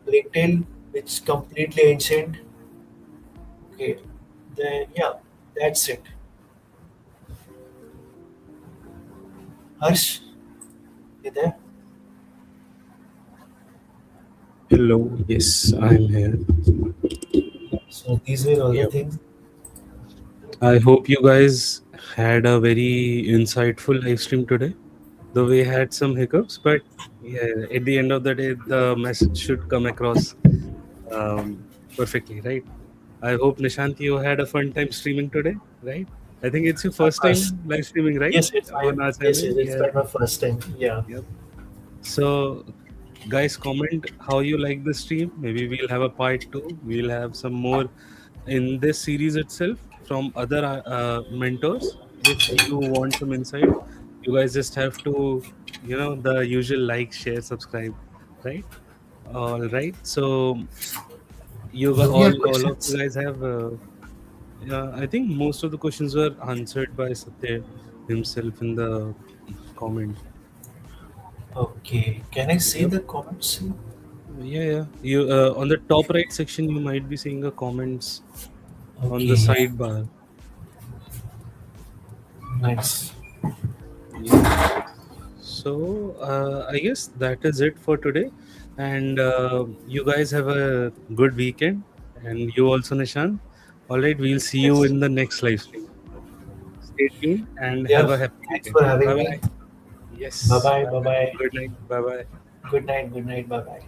S2: Plague Tale, which is completely ancient. Okay, then yeah, that's it. Harsh, you there?
S1: Hello, yes, I'm here.
S2: So these were all the
S1: Yep.
S2: things.
S1: I hope you guys had a very insightful live stream today. Though we had some hiccups, but yeah, at the end of the day, the message should come across perfectly, right? I hope Nishant, you had a fun time streaming today, right? I think it's your
S2: Of
S1: first
S2: course.
S1: time live streaming, right?
S2: Yes, it's
S1: On our channel.
S2: yes, it's
S1: Yeah.
S2: been my first time. Yeah.
S1: Yep. So, guys, comment how you like the stream. Maybe we'll have a part two. We'll have some more in this series itself from other mentors. If you want some insight, you guys just have to, the usual like, share, subscribe, right? All right. So
S2: Do we have
S1: all of you
S2: questions?
S1: guys have. Yeah, I think most of the questions were answered by Satya himself in the comment.
S2: Okay. Can I see
S1: Yep.
S2: the comments?
S1: Yeah, yeah. You on the top right section, you might be seeing a comments on the
S2: Okay. Yeah.
S1: sidebar.
S2: Nice.
S1: Yep. So I guess that is it for today, and you guys have a good weekend, and you also, Nishant. All right, we'll see you
S2: Yes.
S1: in the next live stream. Stay tuned and have
S2: Yeah.
S1: a happy
S2: Thanks
S1: weekend.
S2: for having
S1: Bye
S2: me.
S1: bye.
S2: Bye
S1: Yes.
S2: bye.
S1: Bye
S2: Bye
S1: bye.
S2: bye.
S1: Good night. Bye bye.
S2: Good night. Good night. Bye bye.